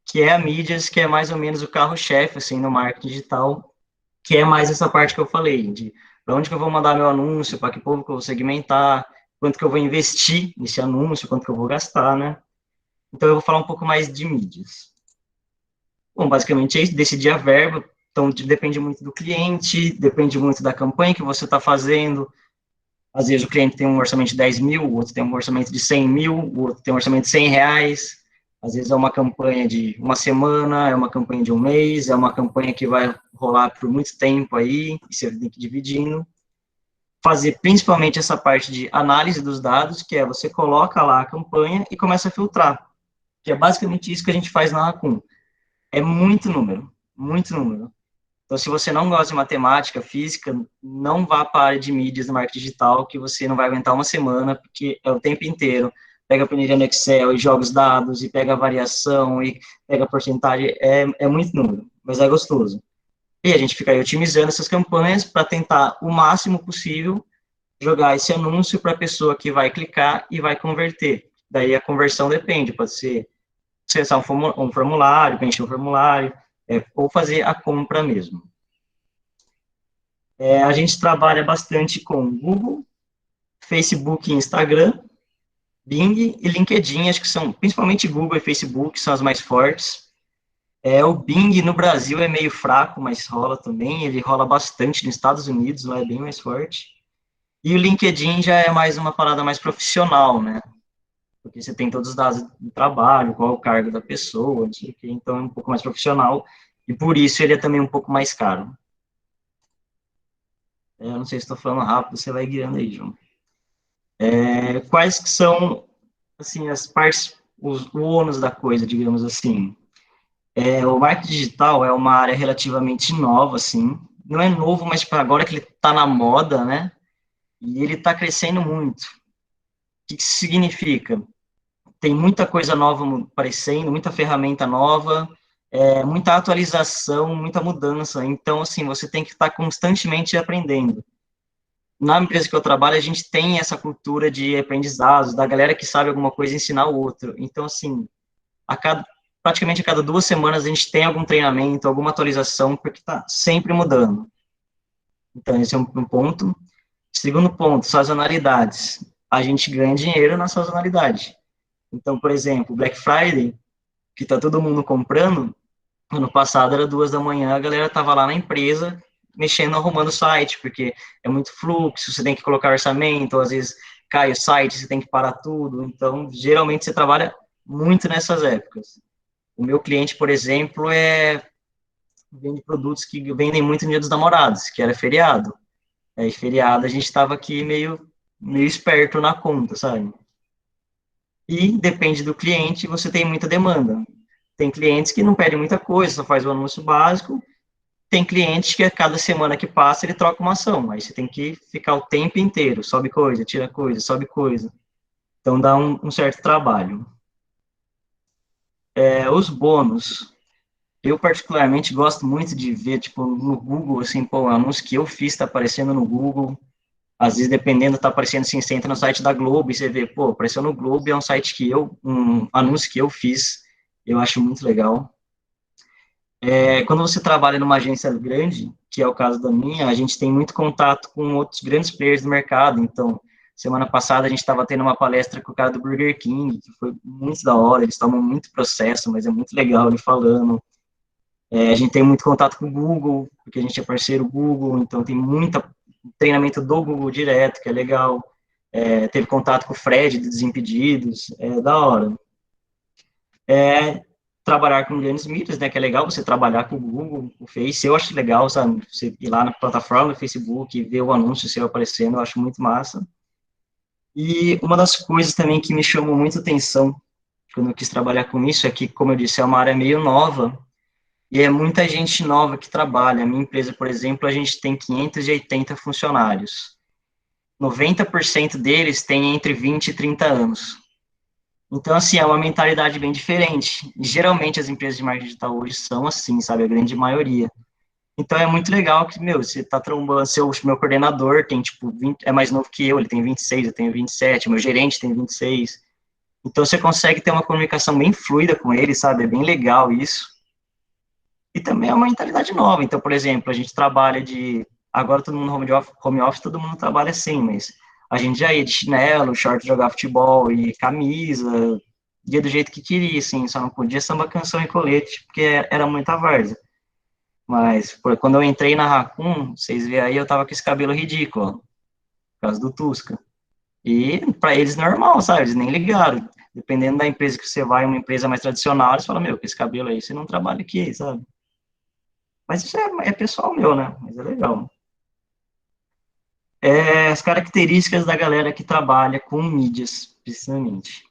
que é a mídias, que é mais ou menos o carro-chefe, assim, no marketing digital, que é mais essa parte que eu falei, de para onde que eu vou mandar meu anúncio, para que público eu vou segmentar, quanto que eu vou investir nesse anúncio, quanto que eu vou gastar, né? Então, eu vou falar um pouco mais de mídias. Bom, basicamente é isso, decidir a verba, então depende muito do cliente, depende muito da campanha que você está fazendo. Às vezes o cliente tem um orçamento de 10 mil, o outro tem um orçamento de 100 mil, o outro tem um orçamento de 100 reais. Às vezes é uma campanha de uma semana, é uma campanha de um mês, é uma campanha que vai rolar por muito tempo aí, e você tem que ir dividindo. Fazer principalmente essa parte de análise dos dados, que é você coloca lá a campanha e começa a filtrar, que é basicamente isso que a gente faz na Raccoon. É muito número, muito número. Então, se você não gosta de matemática, física, não vá para a área de mídias no marketing digital, que você não vai aguentar uma semana, porque é o tempo inteiro. Pega a planilha no Excel e joga os dados, e pega a variação, e pega a porcentagem, é muito número, mas é gostoso. E a gente fica aí otimizando essas campanhas para tentar, o máximo possível, jogar esse anúncio para a pessoa que vai clicar e vai converter. Daí a conversão depende, pode ser acessar um formulário, preencher um formulário, ou fazer a compra mesmo. A gente trabalha bastante com Google, Facebook e Instagram, Bing e LinkedIn, acho que são, principalmente Google e Facebook, são as mais fortes. O Bing no Brasil é meio fraco, mas rola também, ele rola bastante nos Estados Unidos, lá é bem mais forte. E o LinkedIn já é mais uma parada mais profissional, né? Porque você tem todos os dados do trabalho, qual é o cargo da pessoa, não sei o quê, então é um pouco mais profissional, e por isso ele é também um pouco mais caro. Eu não sei se estou falando rápido, você vai guiando aí, João. Quais que são, assim, as partes, o ônus da coisa, digamos assim? O marketing digital é uma área relativamente nova, assim, não é novo, mas tipo, agora que ele está na moda, né, e ele está crescendo muito. O que isso significa? Tem muita coisa nova aparecendo, muita ferramenta nova, muita atualização, muita mudança, então, assim, você tem que estar constantemente aprendendo. Na empresa que eu trabalho, a gente tem essa cultura de aprendizados, da galera que sabe alguma coisa ensinar o outro. Então, assim, praticamente a cada 2 semanas a gente tem algum treinamento, alguma atualização, porque está sempre mudando. Então, esse é um ponto. Segundo ponto, sazonalidades. A gente ganha dinheiro na sazonalidade. Então, por exemplo, Black Friday, que está todo mundo comprando, ano passado era 2 da manhã, a galera estava lá na empresa, mexendo, arrumando o site, porque é muito fluxo, você tem que colocar orçamento, ou às vezes cai o site, você tem que parar tudo. Então, geralmente você trabalha muito nessas épocas. O meu cliente, por exemplo, vende produtos que vendem muito no Dia dos Namorados, que era feriado. Aí, feriado, a gente estava aqui meio esperto na conta, sabe? E depende do cliente, você tem muita demanda. Tem clientes que não pedem muita coisa, só faz o anúncio básico. Tem clientes que a cada semana que passa ele troca uma ação. Aí você tem que ficar o tempo inteiro, sobe coisa, tira coisa, sobe coisa. Então dá um certo trabalho. Os bônus. Eu, particularmente, gosto muito de ver, tipo, no Google, assim, pô, o anúncio que eu fiz está aparecendo no Google. Às vezes, dependendo, está aparecendo, assim, você entra no site da Globo e você vê, pô, apareceu no Globo, é um site um anúncio que eu fiz. Eu acho muito legal. Quando você trabalha numa agência grande, que é o caso da minha, a gente tem muito contato com outros grandes players do mercado. Então, semana passada a gente estava tendo uma palestra com o cara do Burger King, que foi muito da hora, eles tomam muito processo, mas é muito legal ele falando. A gente tem muito contato com o Google, porque a gente é parceiro Google, então tem muito treinamento do Google direto, que é legal. Teve contato com o Fred, de Desimpedidos, é da hora. Trabalhar com grandes mídias, né, que é legal você trabalhar com o Google, o Face, eu acho legal, sabe, você ir lá na plataforma do Facebook e ver o anúncio seu aparecendo, eu acho muito massa. E uma das coisas também que me chamou muita atenção quando eu quis trabalhar com isso é que, como eu disse, é uma área meio nova, e é muita gente nova que trabalha. A minha empresa, por exemplo, a gente tem 580 funcionários. 90% deles têm entre 20 e 30 anos. Então, assim, é uma mentalidade bem diferente. E, geralmente, as empresas de marketing digital hoje são assim, sabe? A grande maioria. Então, é muito legal que, meu, você tá trombando, meu coordenador tem, tipo, 20, é mais novo que eu, ele tem 26, eu tenho 27, meu gerente tem 26. Então, você consegue ter uma comunicação bem fluida com ele, sabe? É bem legal isso. E também é uma mentalidade nova. Então, por exemplo, a gente trabalha agora todo mundo home office, todo mundo trabalha assim, mas a gente já ia de chinelo, short, jogar futebol e camisa, ia do jeito que queria, assim, só não podia samba canção e colete, porque era muita várzea. Mas, quando eu entrei na Raccoon, vocês veem aí, eu tava com esse cabelo ridículo, ó, por causa do Tusca. E para eles normal, sabe? Eles nem ligaram. Dependendo da empresa que você vai, uma empresa mais tradicional, eles falam, meu, com esse cabelo aí, você não trabalha aqui, sabe? Mas isso é pessoal meu, né? Mas é legal. As características da galera que trabalha com mídias, precisamente.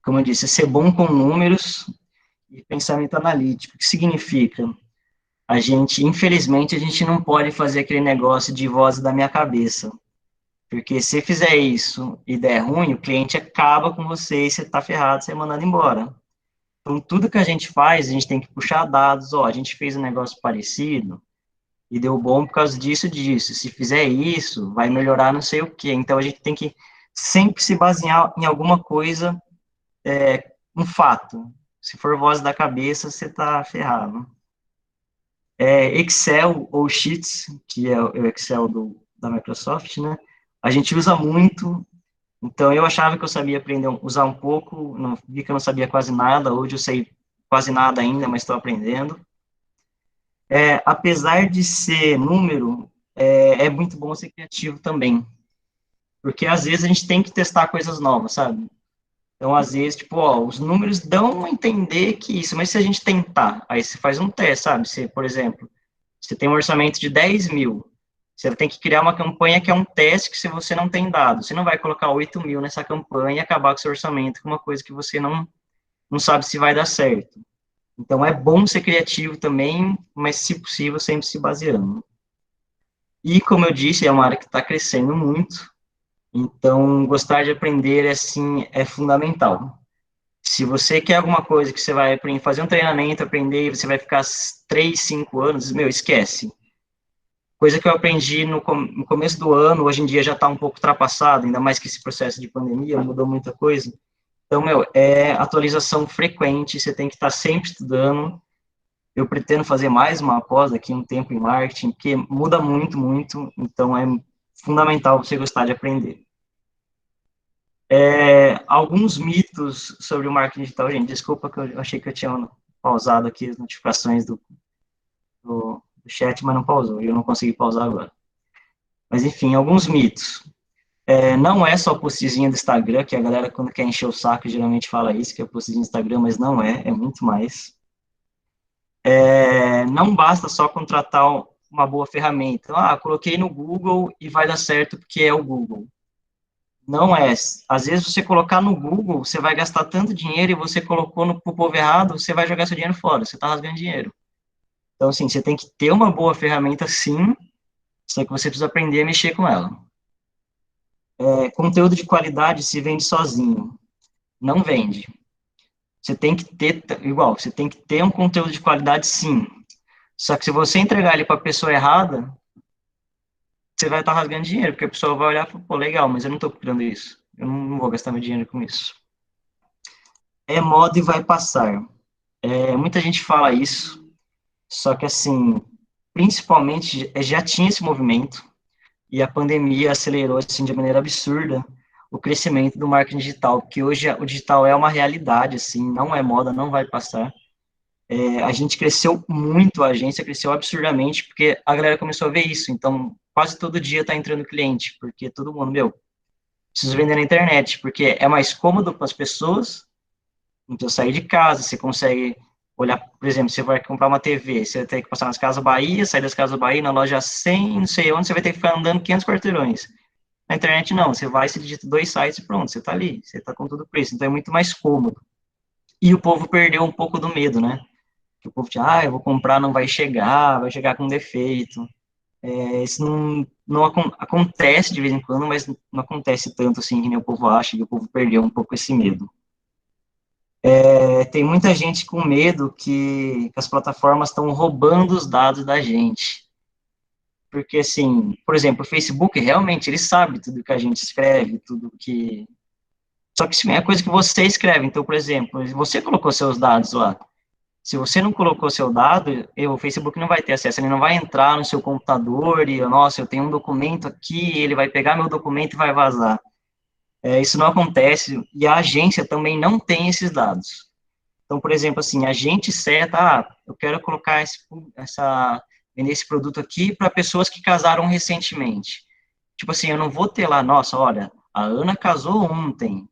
Como eu disse, é ser bom com números e pensamento analítico. O que significa? Infelizmente, a gente não pode fazer aquele negócio de voz da minha cabeça. Porque se fizer isso e der ruim, o cliente acaba com você e você tá ferrado, você é mandado embora. Então, tudo que a gente faz, a gente tem que puxar dados. Ó, a gente fez um negócio parecido, e deu bom por causa disso, disso. Se fizer isso, vai melhorar não sei o quê. Então, a gente tem que sempre se basear em alguma coisa, um fato. Se for voz da cabeça, você tá ferrado. Excel ou Sheets, que é o Excel da Microsoft, né? A gente usa muito, então eu achava que eu sabia aprender usar um pouco, não, vi que eu não sabia quase nada, hoje eu sei quase nada ainda, mas estou aprendendo. Apesar de ser número, é muito bom ser criativo também, porque às vezes a gente tem que testar coisas novas, sabe? Então, às vezes, tipo, os números dão a entender que isso, mas se a gente tentar, aí você faz um teste, sabe? Você, por exemplo, você tem um orçamento de 10 mil, você tem que criar uma campanha que é um teste que se você não tem dados, você não vai colocar 8 mil nessa campanha e acabar com seu orçamento com uma coisa que você não sabe se vai dar certo. Então, é bom ser criativo também, mas, se possível, sempre se baseando. E, como eu disse, é uma área que está crescendo muito, então, gostar de aprender, assim, é fundamental. Se você quer alguma coisa que você vai fazer um treinamento, aprender, e você vai ficar 3, 5 anos, meu, esquece. Coisa que eu aprendi no começo do ano, hoje em dia já está um pouco ultrapassado, ainda mais que esse processo de pandemia mudou muita coisa. Então, meu, é atualização frequente, você tem que estar sempre estudando. Eu pretendo fazer mais uma pós daqui um tempo em marketing, porque muda muito, muito, então é fundamental você gostar de aprender. Alguns mitos sobre o marketing digital, gente, desculpa que eu achei que eu tinha pausado aqui as notificações do chat, mas não pausou, eu não consegui pausar agora. Mas, enfim, alguns mitos. Não é só postzinho do Instagram, que a galera, quando quer encher o saco, geralmente fala isso, que é postzinho do Instagram, mas não é muito mais. Não basta só contratar uma boa ferramenta. Coloquei no Google e vai dar certo porque é o Google. Não é. Às vezes, você colocar no Google, você vai gastar tanto dinheiro e você colocou no povo errado, você vai jogar seu dinheiro fora, você está rasgando dinheiro. Então, assim, você tem que ter uma boa ferramenta, sim, só que você precisa aprender a mexer com ela. Conteúdo de qualidade se vende sozinho. Não vende. Você tem que ter, você tem que ter um conteúdo de qualidade, sim. Só que se você entregar ele para a pessoa errada, você vai estar rasgando dinheiro, porque a pessoa vai olhar e falar, pô, legal, mas eu não estou procurando isso. Eu não vou gastar meu dinheiro com isso. É moda e vai passar. Muita gente fala isso, só que, assim, principalmente, já tinha esse movimento, e a pandemia acelerou, assim, de maneira absurda, o crescimento do marketing digital, porque hoje o digital é uma realidade, assim, não é moda, não vai passar. A gente cresceu muito, a agência cresceu absurdamente, porque a galera começou a ver isso, então, quase todo dia está entrando cliente, porque todo mundo, preciso vender na internet, porque é mais cômodo para as pessoas, não precisa sair de casa, você consegue olhar, por exemplo, você vai comprar uma TV, você tem que passar nas Casas Bahia, sair das Casas Bahia, na loja 100, não sei onde, você vai ter que ficar andando 500 quarteirões. Na internet, não, você vai, se digita 2 sites e pronto, você está ali, você está com tudo por isso, então é muito mais cômodo. E o povo perdeu um pouco do medo, né? Que o povo tinha, eu vou comprar, não vai chegar com defeito. Isso não acontece de vez em quando, mas não acontece tanto assim, que nem o povo acha, e o povo perdeu um pouco esse medo. Tem muita gente com medo que as plataformas estão roubando os dados da gente. Porque, assim, por exemplo, o Facebook, realmente, ele sabe tudo que a gente escreve, tudo que... Só que, sim, é coisa que você escreve. Então, por exemplo, você colocou seus dados lá. Se você não colocou seu dado, o Facebook não vai ter acesso, ele não vai entrar no seu computador e, nossa, eu tenho um documento aqui, ele vai pegar meu documento e vai vazar. Isso não acontece, e a agência também não tem esses dados. Então, por exemplo, assim, a gente seta, eu quero colocar vender esse produto aqui para pessoas que casaram recentemente. Tipo assim, eu não vou ter lá, nossa, olha, a Ana casou ontem,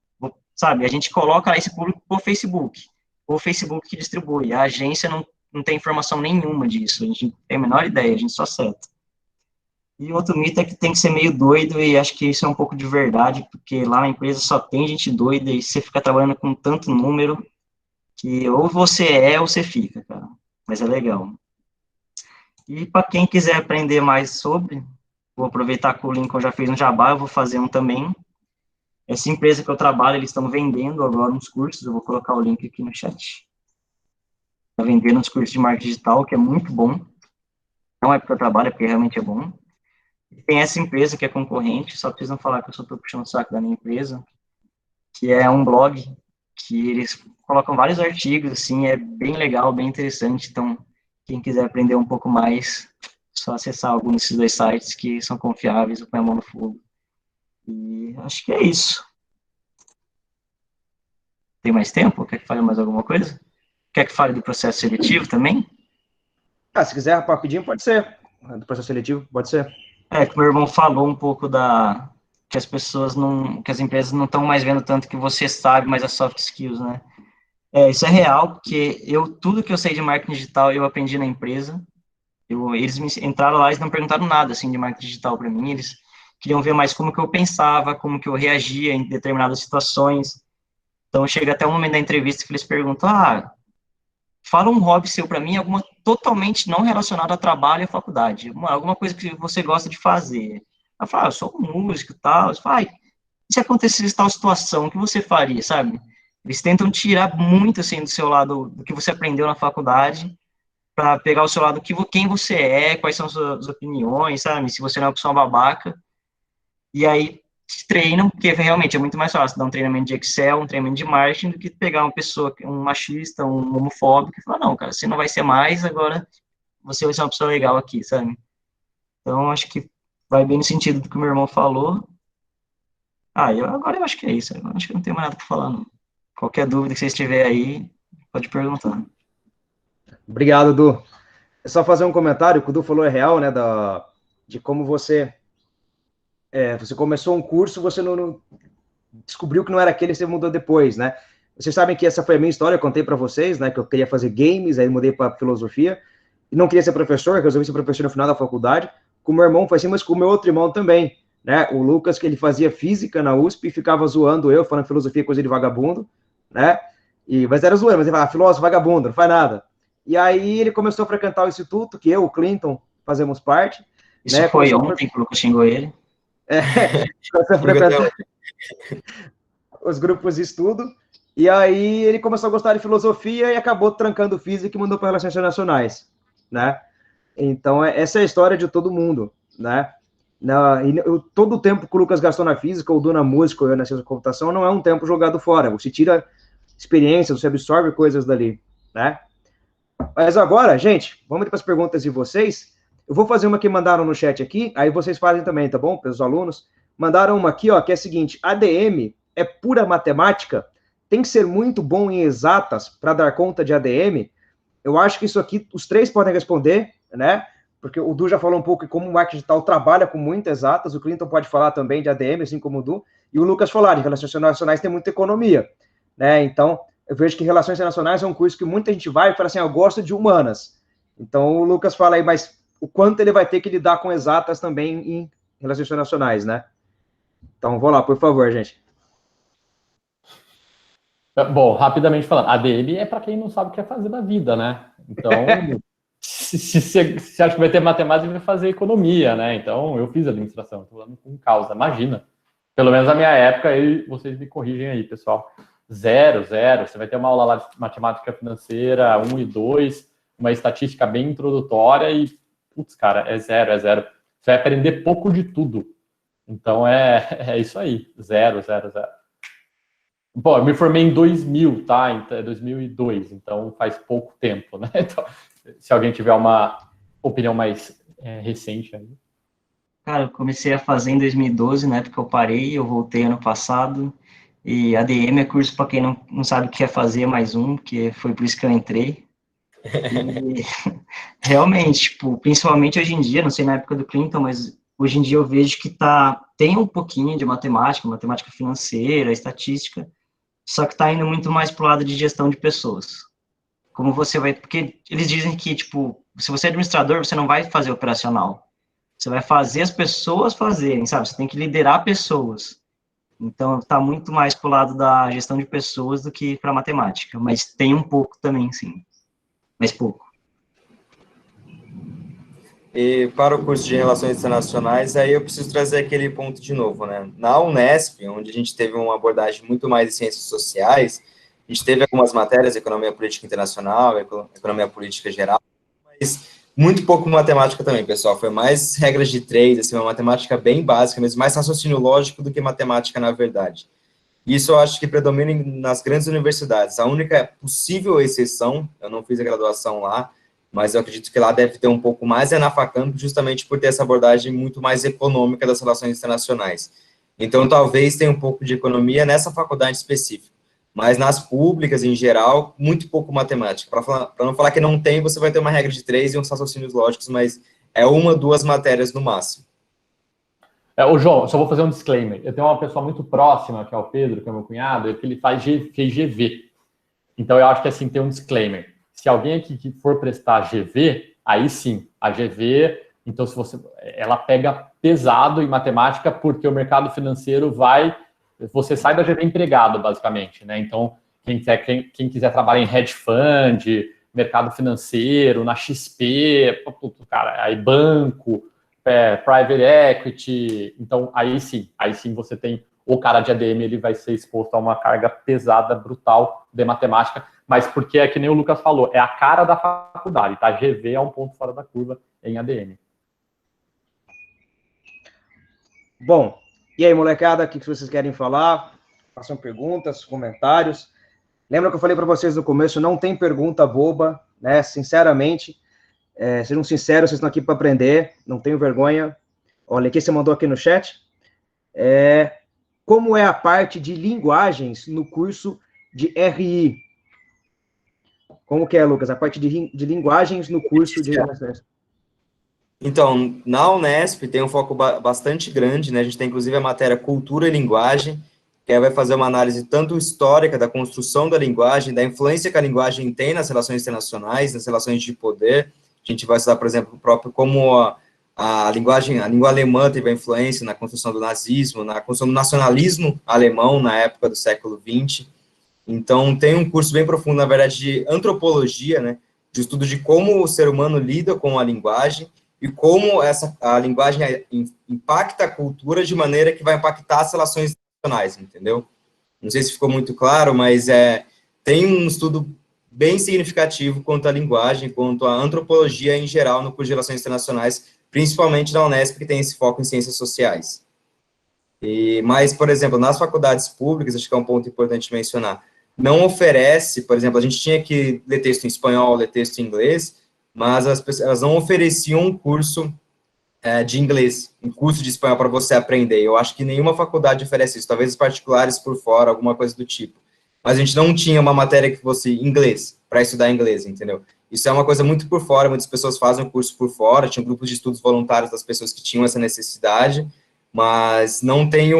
sabe? A gente coloca lá esse público por Facebook, o Facebook que distribui. A agência não tem informação nenhuma disso, a gente não tem a menor ideia, a gente só seta. E outro mito é que tem que ser meio doido, e acho que isso é um pouco de verdade, porque lá na empresa só tem gente doida, e você fica trabalhando com tanto número, que ou você ou você fica, cara. Mas é legal. E para quem quiser aprender mais sobre, vou aproveitar que o Lincoln já fez um jabá, eu vou fazer um também. Essa empresa que eu trabalho, eles estão vendendo agora uns cursos, eu vou colocar o link aqui no chat. Está vendendo uns cursos de marketing digital, que é muito bom. Não é porque eu trabalho, é porque realmente é bom. E tem essa empresa que é concorrente, só precisam falar que eu só estou puxando o saco da minha empresa, que é um blog, que eles colocam vários artigos, assim, é bem legal, bem interessante. Então, quem quiser aprender um pouco mais, é só acessar algum desses 2 sites que são confiáveis, o Põe a Mão no Fogo. E acho que é isso. Tem mais tempo? Quer que fale mais alguma coisa? Quer que fale do processo seletivo também? Se quiser rapidinho, pode ser. Do processo seletivo, pode ser. Que o meu irmão falou um pouco que as pessoas não, que as empresas não estão mais vendo tanto que você sabe, mas as soft skills, né? Isso é real, porque tudo que eu sei de marketing digital, eu aprendi na empresa. Eles entraram lá, eles não perguntaram nada, assim, de marketing digital para mim, eles queriam ver mais como que eu pensava, como que eu reagia em determinadas situações. Então, chega até o momento da entrevista que eles perguntam, fala um hobby seu para mim, alguma totalmente não relacionada a trabalho e a faculdade, alguma coisa que você gosta de fazer. Eu falo, eu sou músico e tal. Eu falo, se acontecesse tal situação, o que você faria, sabe? Eles tentam tirar muito, assim, do seu lado, do que você aprendeu na faculdade, para pegar o seu lado, quem você é, quais são as suas opiniões, sabe? Se você não é uma pessoa babaca. E aí, treinam, porque realmente é muito mais fácil dar um treinamento de Excel, um treinamento de marketing, do que pegar uma pessoa, um machista, um homofóbico, e falar, não, cara, você não vai ser mais, agora você vai ser uma pessoa legal aqui, sabe? Então, acho que vai bem no sentido do que o meu irmão falou. Agora eu acho que é isso, eu acho que não tem mais nada para falar, não. Qualquer dúvida que vocês tiverem aí, pode perguntar. Obrigado, Du. É só fazer um comentário, o que o Du falou é real, né, de como você começou um curso, você não descobriu que não era aquele, você mudou depois, né? Vocês sabem que essa foi a minha história, eu contei para vocês, né, que eu queria fazer games, aí mudei para filosofia, e não queria ser professor, resolvi ser professor no final da faculdade, com o meu irmão foi assim, mas com o meu outro irmão também, né, o Lucas, que ele fazia física na USP, e ficava zoando eu, falando filosofia coisa de vagabundo, né, mas era zoando, mas ele falava, filósofo, vagabundo, não faz nada. E aí ele começou a frequentar o instituto, que eu, o Clinton, fazemos parte. Isso, né, foi ontem que o Lucas xingou ele. Começou a frequentar os grupos de estudo, e aí ele começou a gostar de filosofia e acabou trancando física e mandou para relações internacionais, né? Então, essa é a história de todo mundo, né? Todo o tempo que o Lucas gastou na física, ou na música, ou na ciência da computação, não é um tempo jogado fora. Você tira experiências, você absorve coisas dali, né? Mas agora, gente, vamos para as perguntas de vocês. Eu vou fazer uma que mandaram no chat aqui, aí vocês fazem também, tá bom? Para os alunos. Mandaram uma aqui, ó, que é a seguinte: ADM é pura matemática? Tem que ser muito bom em exatas para dar conta de ADM? Eu acho que isso aqui, os 3 podem responder, né? Porque o Du já falou um pouco de como o marketing digital trabalha com muitas exatas, o Clinton pode falar também de ADM, assim como o Du, e o Lucas falar de relações internacionais tem muita economia, né? Então, eu vejo que relações internacionais é um curso que muita gente vai e fala assim, eu gosto de humanas. Então, o Lucas fala aí, mas o quanto ele vai ter que lidar com exatas também em relações internacionais, né? Então, vou lá, por favor, gente. Bom, rapidamente falando, ADM é para quem não sabe o que é fazer da vida, né? Então, se acha que vai ter matemática, vai fazer economia, né? Então, eu fiz administração, estou falando com causa, imagina. Pelo menos na minha época, aí vocês me corrigem aí, pessoal. 0. Você vai ter uma aula lá de matemática financeira 1 e 2, uma estatística bem introdutória e, putz, cara, é 0. Você vai aprender pouco de tudo. Então, é isso aí, 0. Bom, eu me formei em 2000, tá? Então, 2002, então faz pouco tempo, né? Então, se alguém tiver uma opinião mais recente aí. Cara, eu comecei a fazer em 2012, na época eu parei, eu voltei ano passado, e ADM é curso para quem não sabe o que quer fazer, mais um, que foi por isso que eu entrei. E, realmente, tipo, principalmente hoje em dia, não sei na época do Clinton, mas hoje em dia eu vejo que tem um pouquinho de matemática financeira, estatística, só que está indo muito mais para o lado de gestão de pessoas. Como você vai... Porque eles dizem que, tipo, se você é administrador, você não vai fazer operacional. Você vai fazer as pessoas fazerem, sabe? Você tem que liderar pessoas. Então, está muito mais para o lado da gestão de pessoas do que para matemática. Mas tem um pouco também, sim. Mas pouco. E para o curso de Relações Internacionais, aí eu preciso trazer aquele ponto de novo, né? Na Unesp, onde a gente teve uma abordagem muito mais de ciências sociais, a gente teve algumas matérias, economia política internacional, economia política geral, mas muito pouco matemática também, pessoal. Foi mais regras de trade, assim, uma matemática bem básica, mas mais raciocínio lógico do que matemática, na verdade. Isso eu acho que predomina nas grandes universidades. A única possível exceção, eu não fiz a graduação lá, mas eu acredito que lá deve ter um pouco mais na Facamp, justamente por ter essa abordagem muito mais econômica das relações internacionais. Então, talvez tenha um pouco de economia nessa faculdade específica, mas nas públicas, em geral, muito pouco matemática. Para não falar que não tem, você vai ter uma regra de 3 e uns raciocínios lógicos, mas é 1, 2 matérias no máximo. Ô, João, eu só vou fazer um disclaimer. Eu tenho uma pessoa muito próxima, que é o Pedro, que é meu cunhado, que ele fez GV. Então, eu acho que, assim, tem um disclaimer. Se alguém aqui que for prestar GV, aí sim, a GV, então, ela pega pesado em matemática, porque o mercado financeiro você sai da GV empregado, basicamente, né? Então, quem quiser trabalhar em hedge fund, mercado financeiro, na XP, cara, aí banco, private equity, então aí sim você tem o cara de ADM, ele vai ser exposto a uma carga pesada, brutal de matemática, mas porque é que nem o Lucas falou, é a cara da faculdade, tá? GV é um ponto fora da curva em ADM. Bom, e aí, molecada, o que vocês querem falar? Façam perguntas, comentários. Lembra que eu falei para vocês no começo, não tem pergunta boba, né? Sinceramente, sejam sinceros, vocês estão aqui para aprender, não tenho vergonha. Olha, aqui você mandou aqui no chat. Como é a parte de linguagens no curso de RI? Como que é, Lucas? A parte de linguagens no curso de... Então, na Unesp tem um foco bastante grande, né? A gente tem, inclusive, a matéria Cultura e Linguagem, que aí vai fazer uma análise tanto histórica da construção da linguagem, da influência que a linguagem tem nas relações internacionais, nas relações de poder. A gente vai estudar, por exemplo, como a língua alemã teve a influência na construção do nazismo, na construção do nacionalismo alemão na época do século XX. Então, tem um curso bem profundo, na verdade, de antropologia, né? De estudo de como o ser humano lida com a linguagem e como a linguagem impacta a cultura de maneira que vai impactar as relações internacionais, entendeu? Não sei se ficou muito claro, mas tem um estudo bem significativo quanto à linguagem, quanto à antropologia em geral no curso de Relações Internacionais, principalmente na Unesp, que tem esse foco em ciências sociais. Mas, por exemplo, nas faculdades públicas, acho que é um ponto importante mencionar, não oferece, por exemplo, a gente tinha que ler texto em espanhol, ler texto em inglês, mas elas não ofereciam um curso de inglês, um curso de espanhol para você aprender. Eu acho que nenhuma faculdade oferece isso, talvez os particulares por fora, alguma coisa do tipo. Mas a gente não tinha uma matéria que fosse inglês, para estudar inglês, entendeu? Isso é uma coisa muito por fora, muitas pessoas fazem o curso por fora, tinha grupos de estudos voluntários das pessoas que tinham essa necessidade, mas não tem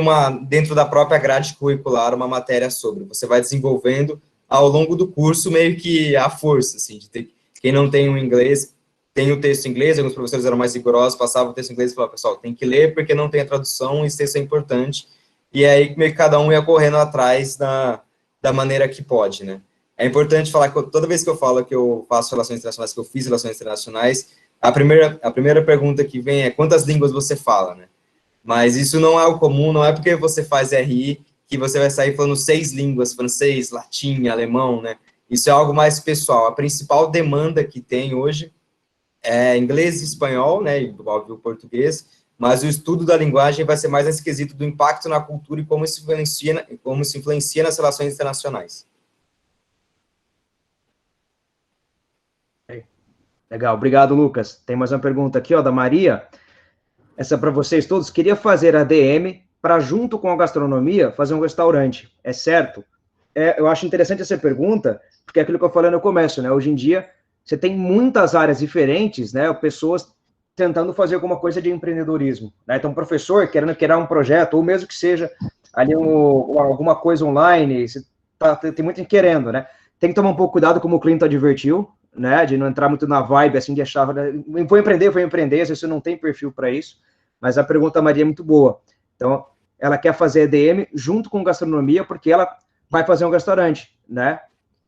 dentro da própria grade curricular, uma matéria sobre. Você vai desenvolvendo ao longo do curso, meio que à força, assim, de ter. Quem não tem o inglês, tem o texto em inglês, alguns professores eram mais rigorosos, passavam o texto em inglês e falavam, pessoal, tem que ler porque não tem a tradução, esse texto é importante, e aí meio que cada um ia correndo atrás da maneira que pode, né? É importante falar que toda vez que eu falo que eu faço relações internacionais, que eu fiz relações internacionais, a primeira pergunta que vem é quantas línguas você fala, né? Mas isso não é o comum, não é porque você faz RI que você vai sair falando 6 línguas, francês, latim, alemão, né? Isso é algo mais pessoal. A principal demanda que tem hoje é inglês e espanhol, né, e óbvio o português, mas o estudo da linguagem vai ser mais esse quesito do impacto na cultura e como isso influencia nas relações internacionais. Legal, obrigado, Lucas. Tem mais uma pergunta aqui, ó, da Maria. Essa é para vocês todos. Queria fazer ADM para, junto com a gastronomia, fazer um restaurante. É certo? Eu acho interessante essa pergunta, porque é aquilo que eu falei no começo, né? Hoje em dia, você tem muitas áreas diferentes, né? Pessoas tentando fazer alguma coisa de empreendedorismo, né? Então, professor querendo criar um projeto, ou mesmo que seja ali alguma coisa online, tem muita gente querendo, né? Tem que tomar um pouco cuidado, como o Clinton advertiu, né? De não entrar muito na vibe, assim, de achar, vou empreender, às vezes você não tem perfil para isso, mas a pergunta, Maria, é muito boa. Então, ela quer fazer EDM junto com gastronomia, porque ela vai fazer um restaurante, né?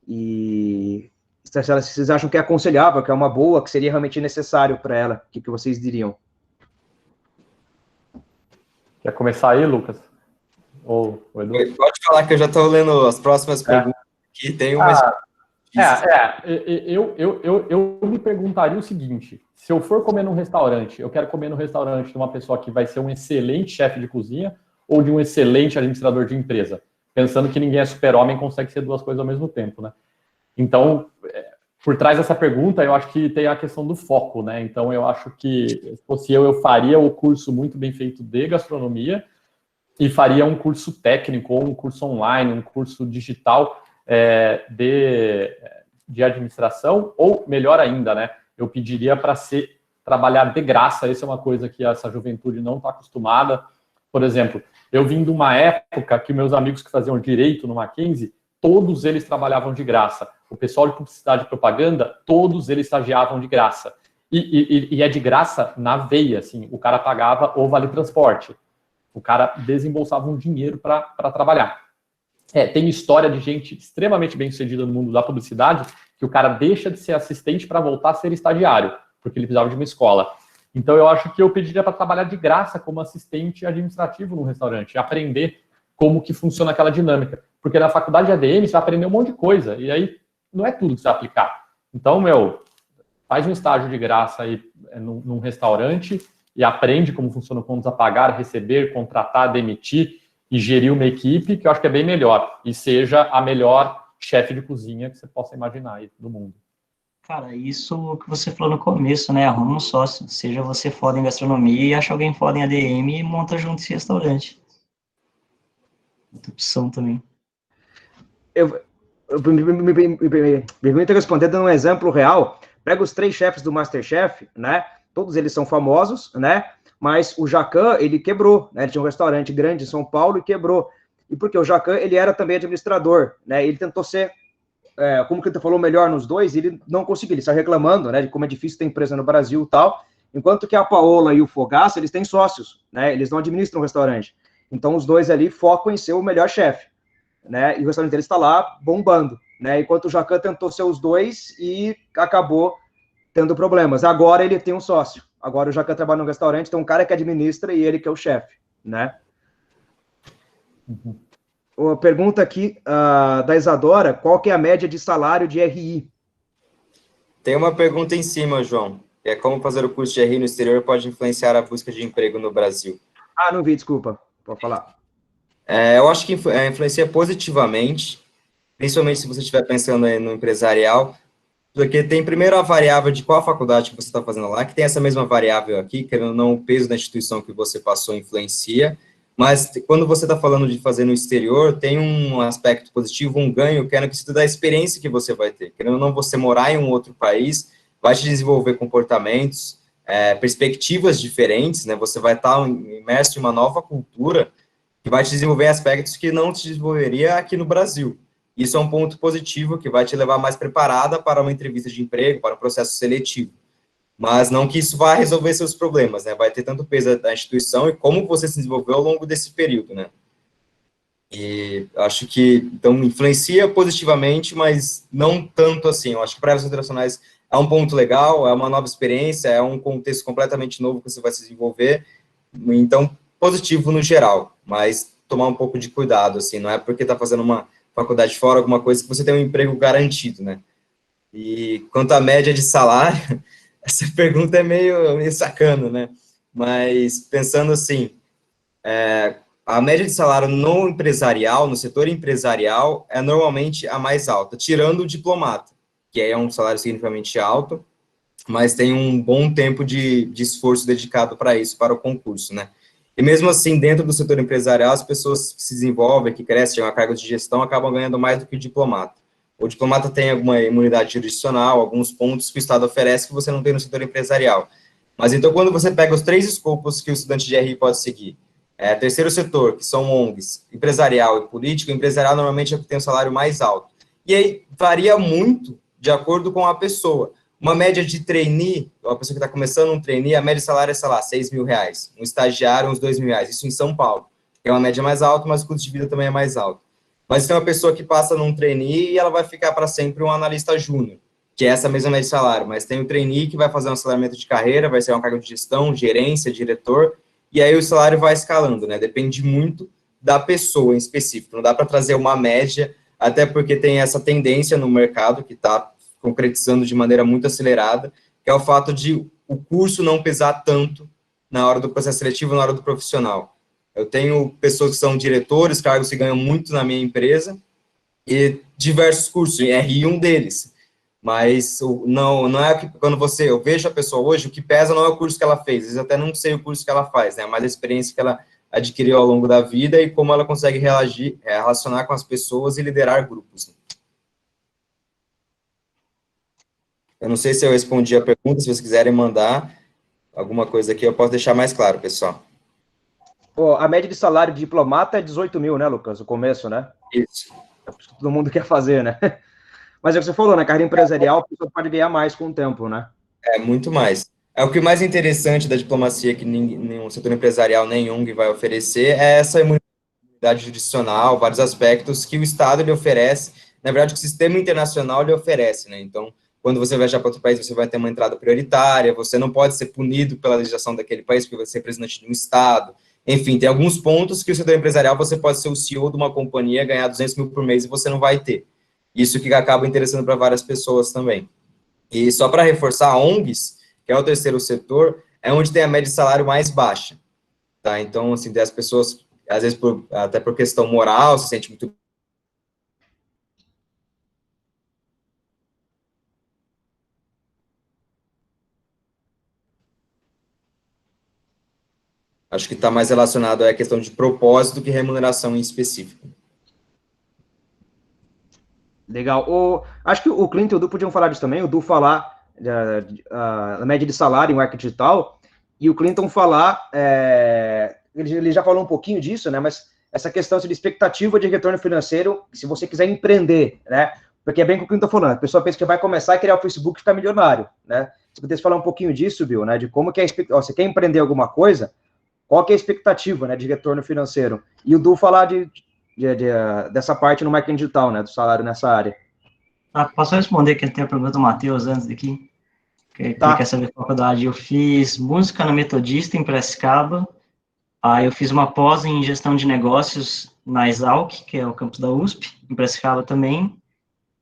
E vocês acham que é aconselhável, que é uma boa, que seria realmente necessário para ela? O que vocês diriam? Quer começar aí, Lucas? Ou Edu? Pode falar que eu já estou lendo as próximas perguntas aqui. Tem uma... Eu me perguntaria o seguinte: se eu for comer num restaurante, eu quero comer no restaurante de uma pessoa que vai ser um excelente chefe de cozinha ou de um excelente administrador de empresa? Pensando que ninguém é super-homem e consegue ser duas coisas ao mesmo tempo, né? Então, por trás dessa pergunta, eu acho que tem a questão do foco, né? Então, eu acho que, se fosse eu faria o curso muito bem feito de gastronomia e faria um curso técnico, ou um curso online, um curso digital de administração, ou, melhor ainda, né? Eu pediria para trabalhar de graça. Isso é uma coisa que essa juventude não está acostumada. Por exemplo, eu vim de uma época que meus amigos que faziam direito no Mackenzie, todos eles trabalhavam de graça. O pessoal de publicidade e propaganda, todos eles estagiavam de graça. E é de graça na veia, assim. O cara pagava o vale transporte. O cara desembolsava um dinheiro para trabalhar. Tem história de gente extremamente bem-sucedida no mundo da publicidade que o cara deixa de ser assistente para voltar a ser estagiário, porque ele precisava de uma escola. Então, eu acho que eu pediria para trabalhar de graça como assistente administrativo num restaurante, aprender como que funciona aquela dinâmica. Porque na faculdade de ADM você vai aprender um monte de coisa, e aí não é tudo que você vai aplicar. Então, faz um estágio de graça aí num restaurante e aprende como funciona contas a pagar, receber, contratar, demitir e gerir uma equipe, que eu acho que é bem melhor. E seja a melhor chefe de cozinha que você possa imaginar aí do mundo. Cara, isso que você falou no começo, né? Arruma um sócio. Seja você foda em gastronomia e acha alguém foda em ADM e monta junto esse restaurante. Muita opção também. Me permita responder dando um exemplo real. Pega os 3 chefes do MasterChef, né? Todos eles são famosos, né? Mas o Jacan, ele quebrou, né? Ele tinha um restaurante grande em São Paulo e quebrou. E porque o Jacan, ele era também administrador, né? Ele tentou ser, como o Cleiton falou, melhor nos dois, ele não conseguiu, ele está reclamando, né? De como é difícil ter empresa no Brasil e tal. Enquanto que a Paola e o Fogaça, eles têm sócios, né? Eles não administram o restaurante. Então, os dois ali focam em ser o melhor chefe, né? E o restaurante deles está lá bombando, né? Enquanto o Jacan tentou ser os dois e acabou tendo problemas. Agora ele tem um sócio. Agora o Jacan trabalha no restaurante, tem um cara que administra e ele que é o chefe, né? Uma pergunta aqui da Isadora, qual que é a média de salário de RI? Tem uma pergunta em cima, João, que é como fazer o curso de RI no exterior pode influenciar a busca de emprego no Brasil. Não vi, desculpa. Pode falar. Eu acho que influencia positivamente, principalmente se você estiver pensando no empresarial, porque tem primeiro a variável de qual faculdade que você está fazendo lá, que tem essa mesma variável aqui, querendo ou não, o peso da instituição que você passou influencia, mas quando você está falando de fazer no exterior, tem um aspecto positivo, um ganho, que é no quesito da experiência que você vai ter. Querendo ou não, você morar em um outro país, vai te desenvolver comportamentos, perspectivas diferentes, né? Você vai estar imerso em uma nova cultura, que vai te desenvolver aspectos que não te desenvolveria aqui no Brasil. Isso é um ponto positivo que vai te levar mais preparada para uma entrevista de emprego, para um processo seletivo. Mas não que isso vá resolver seus problemas, né? Vai ter tanto peso da instituição e como você se desenvolveu ao longo desse período, né? E acho que, então, influencia positivamente, mas não tanto assim. Eu acho que para as internacionais é um ponto legal, é uma nova experiência, é um contexto completamente novo que você vai se desenvolver. Então, positivo no geral, mas tomar um pouco de cuidado, assim, não é porque está fazendo uma faculdade fora, alguma coisa, que você tem um emprego garantido, né? E quanto à média de salário, essa pergunta é meio sacana, né? Mas pensando assim, a média de salário no empresarial, no setor empresarial, é normalmente a mais alta, tirando o diplomata, que é um salário significativamente alto, mas tem um bom tempo de esforço dedicado para isso, para o concurso, né? E mesmo assim, dentro do setor empresarial, as pessoas que se desenvolvem, que crescem, chegam a cargos de gestão, acabam ganhando mais do que o diplomata. O diplomata tem alguma imunidade jurisdicional, alguns pontos que o Estado oferece que você não tem no setor empresarial. Mas então, quando você pega os 3 escopos que o estudante de RI pode seguir, terceiro setor, que são ONGs, empresarial e político, empresarial normalmente é o que tem o salário mais alto. E aí, varia muito de acordo com a pessoa. Uma média de trainee, a pessoa que está começando um trainee, a média de salário é, sei lá, R$6.000. Um estagiário, uns R$2.000. Isso em São Paulo. É uma média mais alta, mas o custo de vida também é mais alto. Mas tem uma pessoa que passa num trainee e ela vai ficar para sempre um analista júnior, que é essa mesma média de salário. Mas tem o trainee que vai fazer um aceleramento de carreira, vai ser um cargo de gestão, gerência, diretor, e aí o salário vai escalando, né? Depende muito da pessoa em específico. Não dá para trazer uma média, até porque tem essa tendência no mercado que está concretizando de maneira muito acelerada, que é o fato de o curso não pesar tanto na hora do processo seletivo, na hora do profissional. Eu tenho pessoas que são diretores, cargos que ganham muito na minha empresa, e diversos cursos, e RI um deles. mas não é que quando eu vejo a pessoa hoje, o que pesa não é o curso que ela fez, às vezes eu até não sei o curso que ela faz, né, mas a experiência que ela adquiriu ao longo da vida e como ela consegue relacionar com as pessoas e liderar grupos. Eu não sei se eu respondi a pergunta, se vocês quiserem mandar alguma coisa aqui, eu posso deixar mais claro, pessoal. Pô, a média de salário de diplomata é 18 mil, né, Lucas? O começo, né? Isso. É o que todo mundo quer fazer, né? Mas é o que você falou, né? Carreira empresarial, a pessoa pode ganhar mais com o tempo, né? É, muito mais. É o que mais interessante da diplomacia que nenhum setor empresarial, nem Jung vai oferecer, é essa imunidade jurisdicional, vários aspectos que o Estado lhe oferece, na verdade, que o sistema internacional lhe oferece, né? Então, quando você viajar para outro país, você vai ter uma entrada prioritária, você não pode ser punido pela legislação daquele país, porque você é presidente de um Estado. Enfim, tem alguns pontos que o setor empresarial, você pode ser o CEO de uma companhia, ganhar 200 mil por mês e você não vai ter. Isso que acaba interessando para várias pessoas também. E só para reforçar, a ONGs, que é o terceiro setor, é onde tem a média de salário mais baixa, tá? Então, assim, as pessoas, às vezes, até por questão moral, se sente muito... Acho que está mais relacionado à questão de propósito que remuneração em específico. Legal. Acho que o Clinton e o Du podiam falar disso também, o Du falar da média de salário em marketing digital, e o Clinton falar, ele já falou um pouquinho disso, né, mas essa questão de expectativa de retorno financeiro, se você quiser empreender, né, porque é bem o que o Clinton tá falando, a pessoa pensa que vai começar a criar o Facebook e ficar milionário, né, se pudesse falar um pouquinho disso, Bill, né, de como que é, você quer empreender alguma coisa, qual que é a expectativa, né, de retorno financeiro, e o Du falar dessa parte no marketing digital, né, do salário nessa área. Posso responder que tem a pergunta do Matheus antes daqui? Que Tá. ele quer saber a faculdade. Eu fiz música na Metodista, em Piracicaba. Aí eu fiz uma pós em gestão de negócios na Exalc, que é o campus da USP, em Piracicaba também.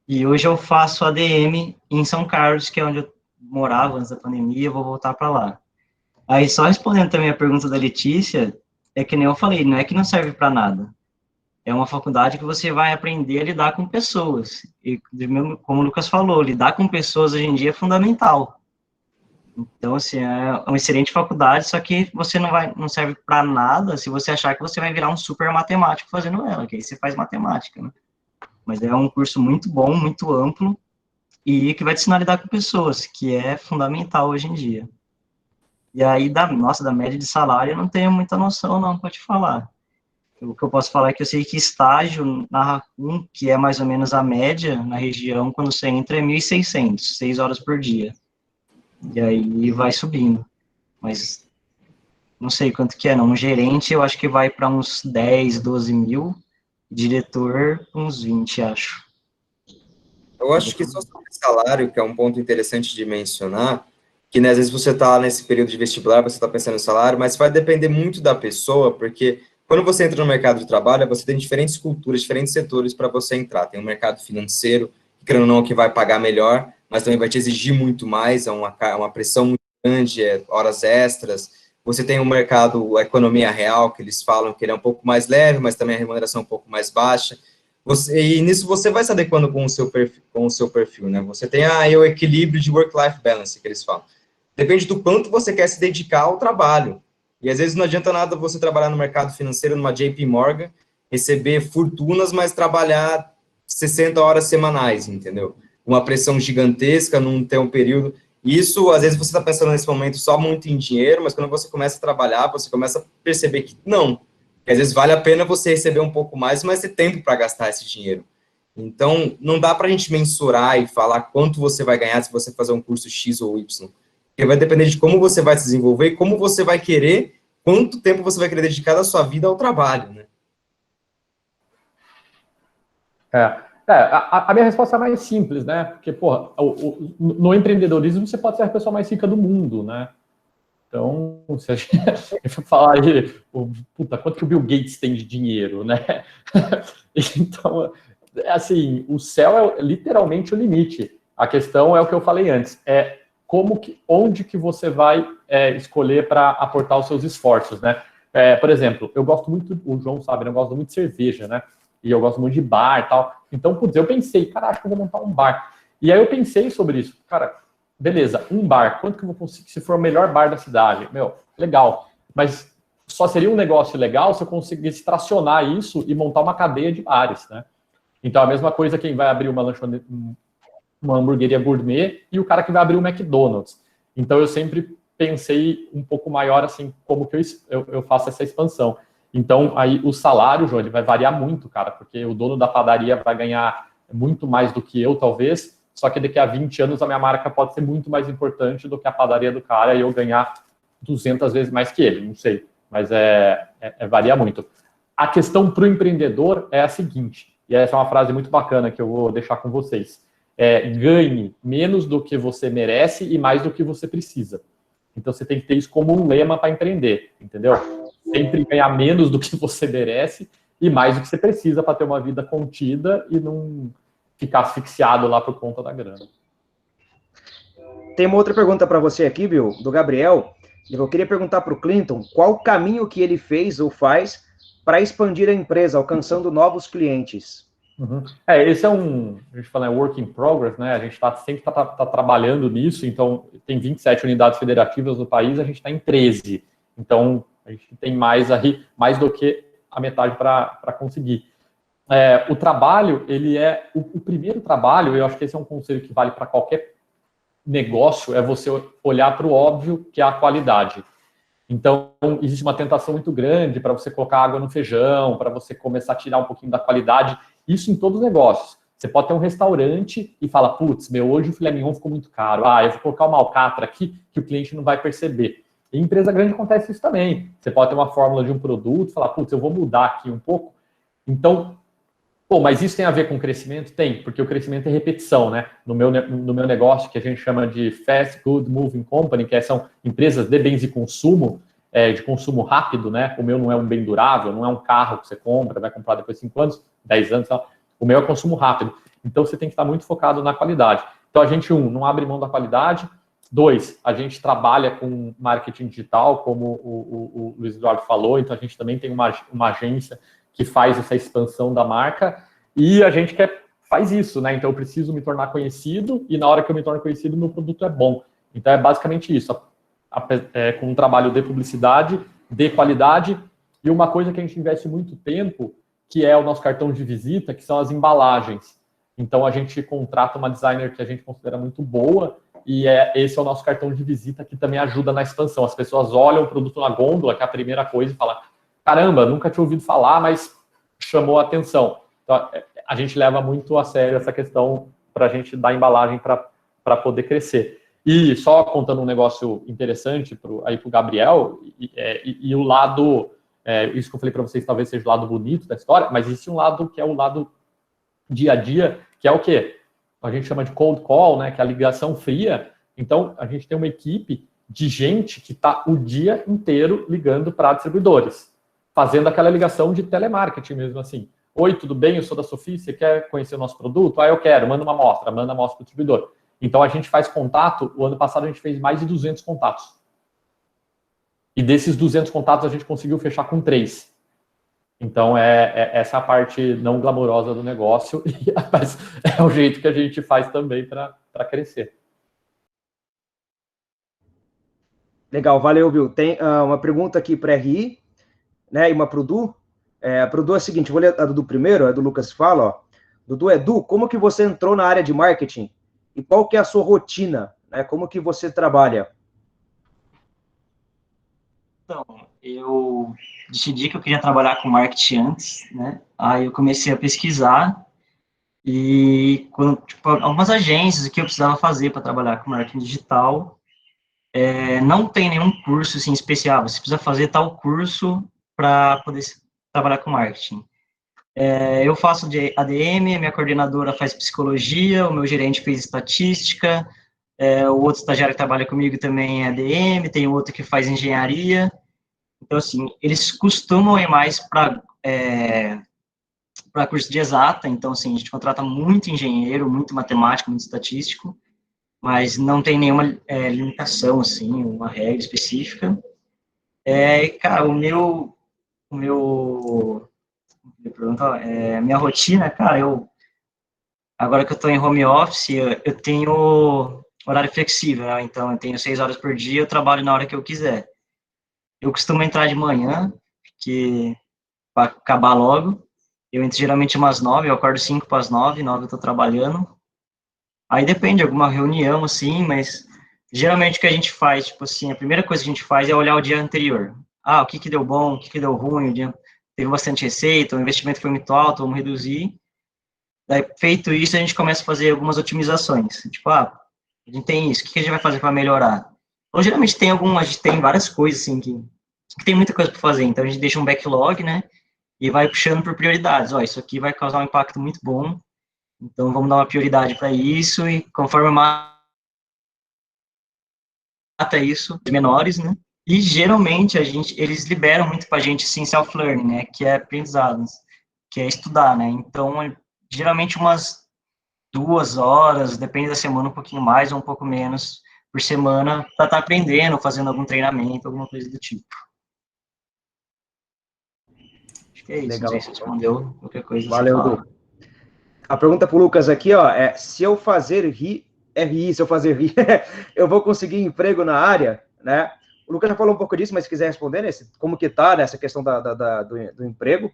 E hoje eu faço ADM em São Carlos, que é onde eu morava antes da pandemia, eu vou voltar para lá. Aí, só respondendo também a pergunta da Letícia, é que nem eu falei, não é que não serve para nada. É uma faculdade que você vai aprender a lidar com pessoas. E, como o Lucas falou, lidar com pessoas hoje em dia é fundamental. Então, assim, é uma excelente faculdade, só que você não serve para nada se você achar que você vai virar um super matemático fazendo ela, que aí você faz matemática, né? Mas é um curso muito bom, muito amplo, e que vai te ensinar a lidar com pessoas, que é fundamental hoje em dia. E aí, da média de salário, eu não tenho muita noção, não, para te falar. O que eu posso falar é que eu sei que estágio na Raccoon, que é mais ou menos a média na região, quando você entra, é 1.600, 6 horas por dia. E aí vai subindo. Mas não sei quanto que é, não. Um gerente, eu acho que vai para uns 10, 12 mil. Diretor, uns 20, acho. Eu acho que só sobre salário, que é um ponto interessante de mencionar, que né, às vezes você está nesse período de vestibular, você está pensando em salário, mas vai depender muito da pessoa, porque quando você entra no mercado de trabalho, você tem diferentes culturas, diferentes setores para você entrar. Tem o mercado financeiro, que querendo ou não, que vai pagar melhor, mas também vai te exigir muito mais, é uma pressão muito grande, horas extras. Você tem o mercado, a economia real, que eles falam que ele é um pouco mais leve, mas também a remuneração é um pouco mais baixa. E nisso você vai se adequando com o seu perfil, né? Você tem aí o equilíbrio de work-life balance, que eles falam. Depende do quanto você quer se dedicar ao trabalho. E às vezes não adianta nada você trabalhar no mercado financeiro, numa JP Morgan, receber fortunas, mas trabalhar 60 horas semanais, entendeu? Uma pressão gigantesca, não ter um período. Isso, às vezes, você está pensando nesse momento só muito em dinheiro, mas quando você começa a trabalhar, você começa a perceber que não. Que às vezes vale a pena você receber um pouco mais, mas ter tempo para gastar esse dinheiro. Então, não dá para a gente mensurar e falar quanto você vai ganhar se você fazer um curso X ou Y. Porque vai depender de como você vai se desenvolver e como você vai querer, quanto tempo você vai querer dedicar da sua vida ao trabalho, né? A minha resposta é mais simples, né? Porque, porra, no empreendedorismo você pode ser a pessoa mais rica do mundo, né? Então, se a gente for falar aí, puta, quanto que o Bill Gates tem de dinheiro, né? Então, assim, o céu é literalmente o limite. A questão é o que eu falei antes, é onde que você vai escolher para aportar os seus esforços, né? Por exemplo, eu gosto muito, o João sabe, eu gosto muito de cerveja, né? E eu gosto muito de bar e tal. Então, putz, eu pensei, cara, acho que eu vou montar um bar. E aí eu pensei sobre isso. Cara, beleza, um bar, quanto que eu vou conseguir? Se for o melhor bar da cidade, meu, legal. Mas só seria um negócio legal se eu conseguisse tracionar isso e montar uma cadeia de bares, né? Então, a mesma coisa quem vai abrir uma lanchonete, uma hamburgueria gourmet e o cara que vai abrir um McDonald's. Então, eu sempre pensei um pouco maior, assim, como que eu faço essa expansão. Então, aí o salário, João, ele vai variar muito, cara, porque o dono da padaria vai ganhar muito mais do que eu, talvez, só que daqui a 20 anos a minha marca pode ser muito mais importante do que a padaria do cara e eu ganhar 200 vezes mais que ele, não sei, mas varia muito. A questão para o empreendedor é a seguinte, e essa é uma frase muito bacana que eu vou deixar com vocês, ganhe menos do que você merece e mais do que você precisa. Então, você tem que ter isso como um lema para empreender, entendeu? Sempre ganhar menos do que você merece e mais do que você precisa para ter uma vida contida e não ficar asfixiado lá por conta da grana. Tem uma outra pergunta para você aqui, Bill, do Gabriel. Eu queria perguntar para o Clinton qual o caminho que ele fez ou faz para expandir a empresa, alcançando novos clientes. Uhum. Esse a gente fala, work in progress, né? A gente sempre tá trabalhando nisso, então tem 27 unidades federativas no país, a gente está em 13. Então, a gente tem mais do que a metade para conseguir. O trabalho, ele é o primeiro trabalho, eu acho que esse é um conselho que vale para qualquer negócio, é você olhar para o óbvio, que é a qualidade. Então, existe uma tentação muito grande para você colocar água no feijão, para você começar a tirar um pouquinho da qualidade. Isso em todos os negócios. Você pode ter um restaurante e fala, putz, hoje o filé mignon ficou muito caro. Eu vou colocar uma alcatra aqui que o cliente não vai perceber. Em empresa grande acontece isso também. Você pode ter uma fórmula de um produto e falar, putz, eu vou mudar aqui um pouco. Então, mas isso tem a ver com crescimento? Tem, porque o crescimento é repetição, né? No meu negócio, que a gente chama de Fast Good Moving Company, que são empresas de bens de consumo rápido, né? O meu não é um bem durável, não é um carro que você compra, vai comprar depois de 5 anos, 10 anos, tal. O meu é consumo rápido. Então, você tem que estar muito focado na qualidade. Então, a gente, não abre mão da qualidade. 2, a gente trabalha com marketing digital, como o Luiz Eduardo falou, então a gente também tem uma agência que faz essa expansão da marca, e a gente faz isso, né? Então eu preciso me tornar conhecido, e na hora que eu me torno conhecido, meu produto é bom. Então é basicamente isso, com um trabalho de publicidade, de qualidade, e uma coisa que a gente investe muito tempo, que é o nosso cartão de visita, que são as embalagens. Então a gente contrata uma designer que a gente considera muito boa, e esse é o nosso cartão de visita, que também ajuda na expansão. As pessoas olham o produto na gôndola, que é a primeira coisa, e falam, caramba, nunca tinha ouvido falar, mas chamou a atenção. Então, a gente leva muito a sério essa questão para a gente dar embalagem para poder crescer. E só contando um negócio interessante aí para o Gabriel, e o lado, isso que eu falei para vocês talvez seja o lado bonito da história, mas existe um lado que é o lado dia a dia, que é o quê? A gente chama de cold call, né, que é a ligação fria. Então, a gente tem uma equipe de gente que está o dia inteiro ligando para distribuidores, fazendo aquela ligação de telemarketing mesmo assim. Oi, tudo bem? Eu sou da Sofia, você quer conhecer o nosso produto? Eu quero, manda uma amostra para o distribuidor. Então, a gente faz contato, o ano passado a gente fez mais de 200 contatos. E desses 200 contatos, a gente conseguiu fechar com 3. Então, essa é a parte não glamourosa do negócio, mas é o jeito que a gente faz também para crescer. Legal, valeu, Bill. Tem uma pergunta aqui para RI, né, e uma para o Du. A pro Du é a seguinte, vou ler a do primeiro, a do Lucas fala, ó. Dudu, Edu, como que você entrou na área de marketing? E qual que é a sua rotina? Né? Como que você trabalha? Então, eu decidi que eu queria trabalhar com marketing antes, né? Aí eu comecei a pesquisar e algumas agências que eu precisava fazer para trabalhar com marketing digital, não tem nenhum curso assim, especial, você precisa fazer tal curso para poder trabalhar com marketing. Eu faço de ADM, minha coordenadora faz psicologia, o meu gerente fez estatística, o outro estagiário que trabalha comigo também é ADM, tem outro que faz engenharia. Então, assim, eles costumam ir mais para curso de exata, então, assim, a gente contrata muito engenheiro, muito matemático, muito estatístico, mas não tem nenhuma limitação, assim, uma regra específica. Cara, minha rotina, cara, eu Agora que eu estou em home office, eu tenho horário flexível, né? Então, eu tenho 6 horas por dia, eu trabalho na hora que eu quiser. Eu costumo entrar de manhã, porque para acabar logo. Eu entro geralmente umas 9, eu acordo 5 para as 9, 9 eu estou trabalhando. Aí depende de alguma reunião, assim, mas geralmente o que a gente faz, tipo assim, a primeira coisa que a gente faz é olhar o dia anterior. Ah, o que que deu bom, o que que deu ruim, o dia teve bastante receita, o investimento foi muito alto, vamos reduzir. Daí, feito isso, a gente começa a fazer algumas otimizações. Tipo, a gente tem isso, o que que a gente vai fazer para melhorar? Ou geralmente a gente tem várias coisas, assim, que tem muita coisa para fazer, então a gente deixa um backlog, né, e vai puxando por prioridades. Ó, isso aqui vai causar um impacto muito bom, então vamos dar uma prioridade para isso, e conforme mata isso, os menores, né, e geralmente eles liberam muito para a gente, assim, self-learning, né, que é aprendizado, que é estudar, né, então, geralmente umas 2 horas, depende da semana, um pouquinho mais ou um pouco menos por semana, para estar aprendendo, fazendo algum treinamento, alguma coisa do tipo. Acho que é isso, não sei Legal. se respondeu, qualquer coisa você Valeu, fala. Du. A pergunta para o Lucas aqui, ó, é se eu fazer RI, se eu fazer RI, eu vou conseguir emprego na área, né? O Lucas já falou um pouco disso, mas se quiser responder, né, como que tá nessa questão do emprego?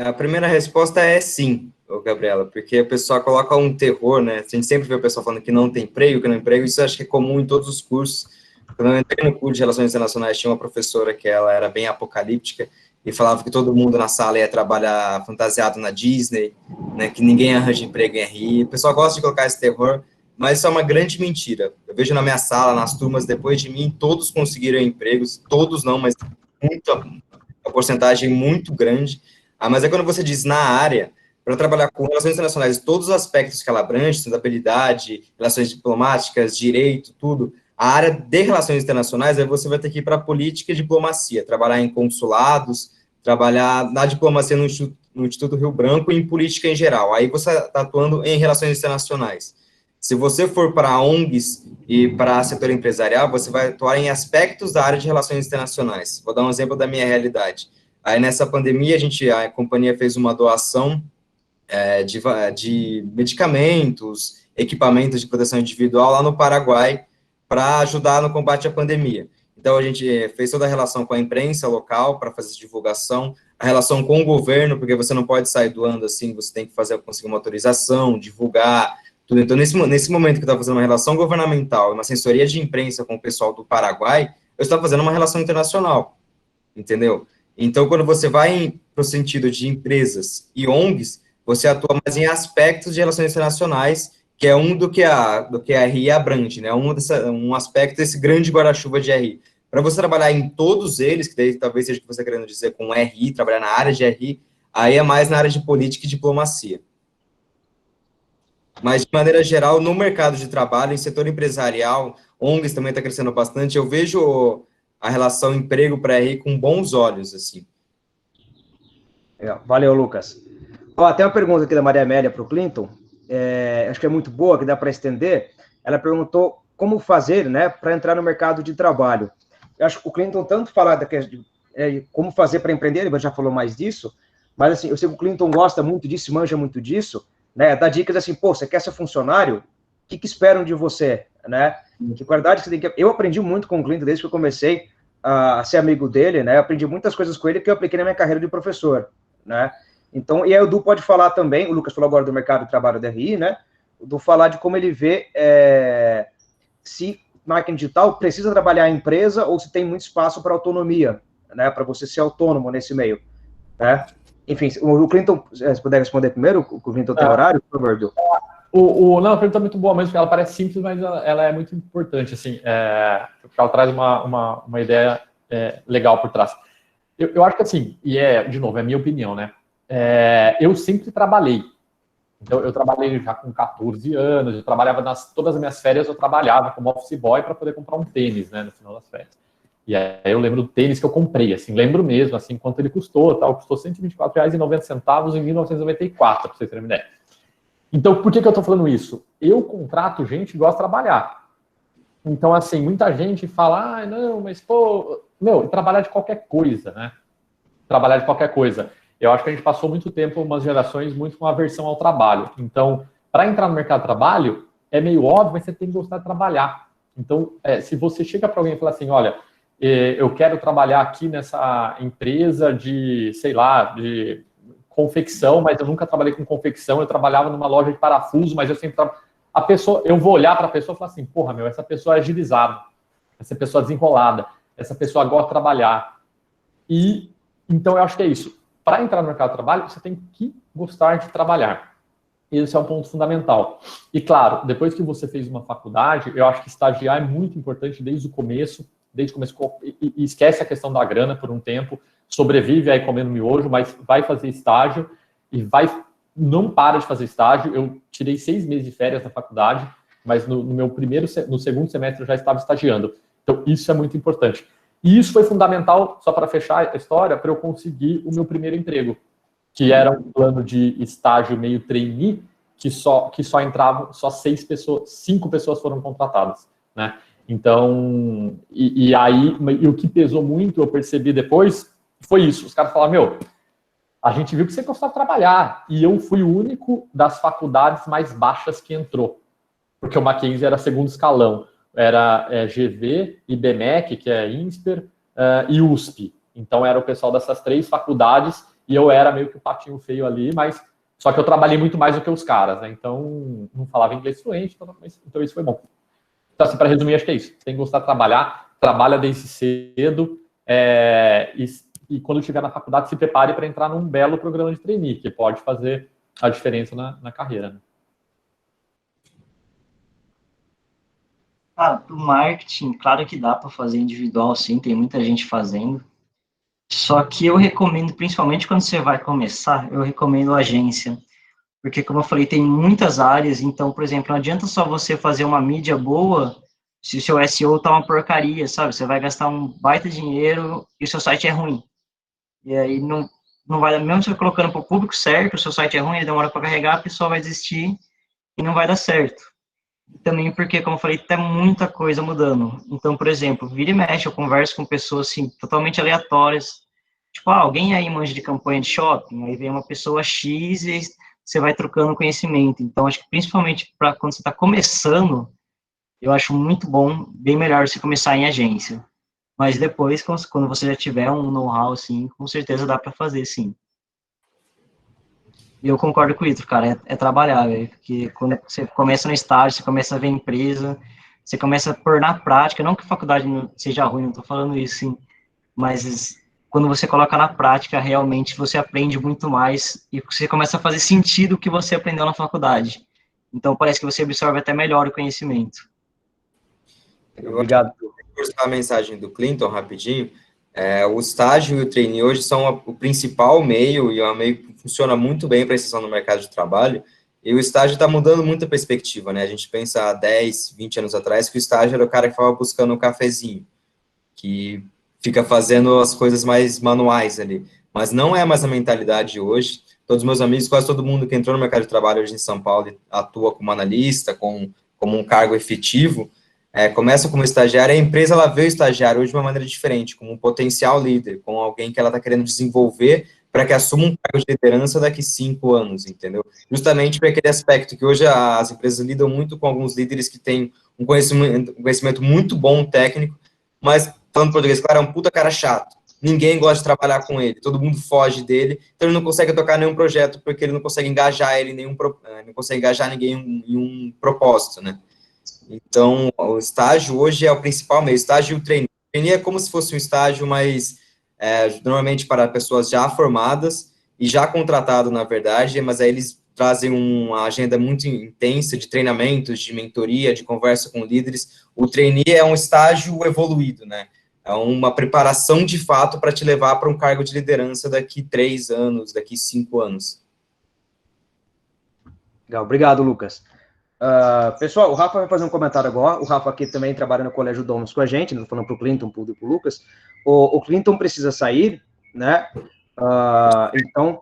A primeira resposta é sim, Gabriela, porque a pessoa coloca um terror, né? A gente sempre vê o pessoal falando que não tem emprego, que não tem emprego, isso eu acho que é comum em todos os cursos. Quando eu entrei no curso de Relações Internacionais, tinha uma professora que ela era bem apocalíptica e falava que todo mundo na sala ia trabalhar fantasiado na Disney, né? Que ninguém arranja emprego em RI. O pessoal gosta de colocar esse terror, mas isso é uma grande mentira. Eu vejo na minha sala, nas turmas depois de mim, todos conseguiram empregos, todos não, mas uma porcentagem muito grande. Mas é quando você diz na área, para trabalhar com relações internacionais, todos os aspectos que ela abrange, sustentabilidade, relações diplomáticas, direito, tudo, a área de relações internacionais, aí você vai ter que ir para política e diplomacia, trabalhar em consulados, trabalhar na diplomacia no Instituto Rio Branco e em política em geral. Aí você está atuando em relações internacionais. Se você for para ONGs e para setor empresarial, você vai atuar em aspectos da área de relações internacionais. Vou dar um exemplo da minha realidade. Aí, nessa pandemia, a companhia fez uma doação de medicamentos, equipamentos de proteção individual lá no Paraguai para ajudar no combate à pandemia. Então, a gente fez toda a relação com a imprensa local para fazer essa divulgação, a relação com o governo, porque você não pode sair doando assim, você tem que conseguir uma autorização, divulgar, tudo. Então, nesse momento que eu estava fazendo uma relação governamental, uma assessoria de imprensa com o pessoal do Paraguai, eu estava fazendo uma relação internacional, entendeu? Então, quando você vai para o sentido de empresas e ONGs, você atua mais em aspectos de relações internacionais, que é do que a RI abrange, né? Um aspecto desse grande guarda-chuva de RI. Para você trabalhar em todos eles, que daí talvez seja o que você está querendo dizer com RI, trabalhar na área de RI, aí é mais na área de política e diplomacia. Mas, de maneira geral, no mercado de trabalho, em setor empresarial, ONGs também está crescendo bastante, eu vejo a relação emprego para RI com bons olhos, assim. Valeu, Lucas. Ó, tem uma pergunta aqui da Maria Amélia para o Clinton, acho que é muito boa, que dá para estender. Ela perguntou como fazer, né, para entrar no mercado de trabalho. Eu acho que o Clinton tanto fala de como fazer para empreender, ele já falou mais disso, mas assim, eu sei que o Clinton gosta muito disso, manja muito disso, né, dá dicas assim, pô, você quer ser funcionário? O que esperam de você, né? Que qualidade que você tem que... Eu aprendi muito com o Clinton desde que eu comecei a ser amigo dele, né? Eu aprendi muitas coisas com ele que eu apliquei na minha carreira de professor, né? Então, e aí o Du pode falar também, o Lucas falou agora do mercado de trabalho da RI, né? O Du falar de como ele vê se marketing digital precisa trabalhar a empresa ou se tem muito espaço para autonomia, né? Para você ser autônomo nesse meio, né? Enfim, o Clinton, se puder responder primeiro, o Clinton tem horário, por favor, Du. Não, a pergunta é muito boa mesmo, porque ela parece simples, mas ela é muito importante, assim, porque ela traz uma ideia legal por trás. Eu acho que, assim, de novo, é a minha opinião, né? Eu sempre trabalhei. Então, eu trabalhei já com 14 anos, eu trabalhava todas as minhas férias, eu trabalhava como office boy para poder comprar um tênis, né, no final das férias. E aí eu lembro do tênis que eu comprei, assim, lembro mesmo, assim, quanto ele custou, tal, custou R$ 124,90 em 1994, para vocês terem uma ideia. Então, por que eu estou falando isso? Eu contrato gente que gosta de trabalhar. Então, assim, muita gente fala, não, mas, pô, trabalhar de qualquer coisa, né? Trabalhar de qualquer coisa. eu acho que a gente passou muito tempo, umas gerações, muito com aversão ao trabalho. Então, para entrar no mercado de trabalho, é meio óbvio, mas você tem que gostar de trabalhar. Então, se você chega para alguém e fala assim, olha, eu quero trabalhar aqui nessa empresa de, sei lá, de confecção, mas eu nunca trabalhei com confecção, eu trabalhava numa loja de parafuso, mas eu sempre a pessoa, eu vou olhar para a pessoa e falar assim, porra, meu, essa pessoa é agilizada, essa pessoa é desenrolada, essa pessoa gosta de trabalhar. E, então, eu acho que é isso. Para entrar no mercado de trabalho, você tem que gostar de trabalhar. Esse é um ponto fundamental. E, claro, depois que você fez uma faculdade, eu acho que estagiar é muito importante desde o começo, e esquece a questão da grana por um tempo, sobrevive aí comendo miojo, mas vai fazer estágio e não para de fazer estágio. Eu tirei 6 meses de férias na faculdade, mas no segundo semestre eu já estava estagiando. Então, isso é muito importante. E isso foi fundamental, só para fechar a história, para eu conseguir o meu primeiro emprego, que era um plano de estágio meio trainee, que só entravam, só 5 pessoas foram contratadas, né? Então, e o que pesou muito, eu percebi depois, foi isso. Os caras falaram, meu, a gente viu que você gostava de trabalhar, e eu fui o único das faculdades mais baixas que entrou, porque o Mackenzie era segundo escalão, era GV, IBMEC, que é INSPER, e USP. Então, era o pessoal dessas 3 faculdades, e eu era meio que o patinho feio ali, mas só que eu trabalhei muito mais do que os caras, né? Então, não falava inglês fluente, então isso foi bom. Então, assim, para resumir, acho que é isso. Você tem que gostar de trabalhar, trabalha desde cedo, e quando estiver na faculdade, se prepare para entrar num belo programa de trainee, que pode fazer a diferença na carreira, né? Cara, pro marketing, claro que dá para fazer individual, sim, tem muita gente fazendo. Só que eu recomendo, principalmente quando você vai começar, eu recomendo agência. Porque, como eu falei, tem muitas áreas, então, por exemplo, não adianta só você fazer uma mídia boa se o seu SEO tá uma porcaria, sabe? Você vai gastar um baita dinheiro e o seu site é ruim. E aí não vai, mesmo você colocando para o público certo, o seu site é ruim, ele demora para carregar, a pessoa vai desistir e não vai dar certo. Também porque, como eu falei, tem muita coisa mudando. Então, por exemplo, vira e mexe, eu converso com pessoas, assim, totalmente aleatórias. Tipo, alguém aí manja de campanha de shopping? Aí vem uma pessoa X e você vai trocando conhecimento. Então, acho que principalmente para quando você está começando, eu acho muito bom, bem melhor você começar em agência. Mas depois, quando você já tiver um know-how, assim, com certeza dá para fazer, sim. E eu concordo com isso, cara, é trabalhar, velho, porque quando você começa no estágio, você começa a ver empresa, você começa a pôr na prática, não que a faculdade seja ruim, não tô falando isso, sim, mas quando você coloca na prática, realmente você aprende muito mais e você começa a fazer sentido o que você aprendeu na faculdade. Então parece que você absorve até melhor o conhecimento. Obrigado. Eu vou reforçar a mensagem do Clinton rapidinho. O estágio e o trainee hoje são o principal meio, e é um meio que funciona muito bem para inserção no mercado de trabalho, e o estágio está mudando muito a perspectiva, né? A gente pensa há 10, 20 anos atrás que o estágio era o cara que estava buscando um cafezinho, que fica fazendo as coisas mais manuais ali, mas não é mais a mentalidade hoje. Todos os meus amigos, quase todo mundo que entrou no mercado de trabalho hoje em São Paulo atua como analista, como um cargo efetivo, começa como estagiário, a empresa ela vê o estagiário hoje de uma maneira diferente, como um potencial líder, como alguém que ela está querendo desenvolver para que assuma um cargo de liderança daqui 5 anos, entendeu? Justamente para aquele aspecto que hoje as empresas lidam muito com alguns líderes que têm um conhecimento muito bom técnico, mas, falando português, claro, é um puta cara chato. Ninguém gosta de trabalhar com ele, todo mundo foge dele, então ele não consegue tocar nenhum projeto, porque ele não consegue engajar não consegue engajar ninguém em um propósito, né? Então, o estágio hoje é o principal meio, estágio e o trainee. O trainee é como se fosse um estágio, mas normalmente para pessoas já formadas e já contratado, na verdade, mas aí eles trazem uma agenda muito intensa de treinamentos, de mentoria, de conversa com líderes. O trainee é um estágio evoluído, né? É uma preparação de fato para te levar para um cargo de liderança daqui 3 anos, daqui 5 anos. Legal, obrigado, Lucas. Pessoal, o Rafa vai fazer um comentário agora. O Rafa aqui também trabalha no Colégio Domus com a gente, não estou falando para o Clinton, para o Lucas. O Clinton precisa sair, né? Então,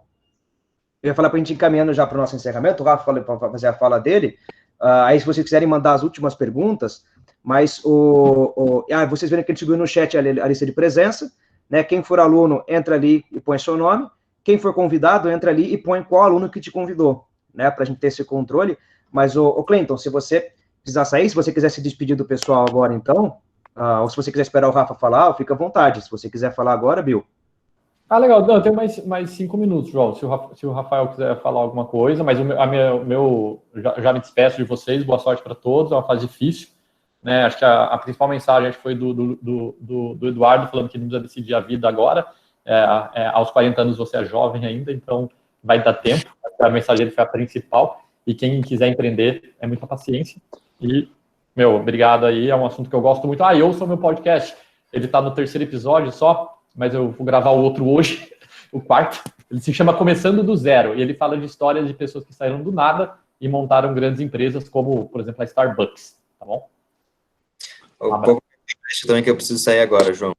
eu ia falar para a gente ir encaminhando já para o nosso encerramento. O Rafa falou para fazer a fala dele. Aí, se vocês quiserem mandar as últimas perguntas, mas vocês viram que ele subiu no chat a lista de presença, né? Quem for aluno, entra ali e põe seu nome. quem for convidado entra ali e põe qual aluno que te convidou, né, para a gente ter esse controle. Mas, ô Cleiton, se você precisar sair, se você quiser se despedir do pessoal agora, então, ou se você quiser esperar o Rafa falar, fica à vontade. Se você quiser falar agora, Bill. Ah, legal. Não, eu tenho mais 5 minutos, João. Se o Rafael quiser falar alguma coisa, mas já me despeço de vocês. Boa sorte para todos. É uma fase difícil, né? Acho que a principal mensagem foi do Eduardo, falando que não precisa decidir a vida agora. Aos 40 anos você é jovem ainda, então vai dar tempo. A mensagem dele foi a principal. E quem quiser empreender, é muita paciência. E, obrigado aí. É um assunto que eu gosto muito. E ouça o meu podcast. Ele está no 3º episódio só, mas eu vou gravar o outro hoje, o 4º. Ele se chama Começando do Zero, e ele fala de histórias de pessoas que saíram do nada e montaram grandes empresas, como, por exemplo, a Starbucks, tá bom? Um pouco também que eu preciso sair agora, João.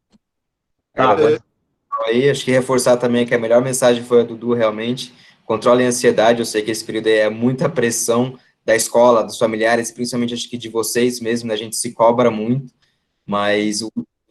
Aí, acho que reforçar também que a melhor mensagem foi a do Dudu, realmente. Controle a ansiedade, eu sei que esse período aí é muita pressão da escola, dos familiares, principalmente acho que de vocês mesmo, né? A gente se cobra muito, mas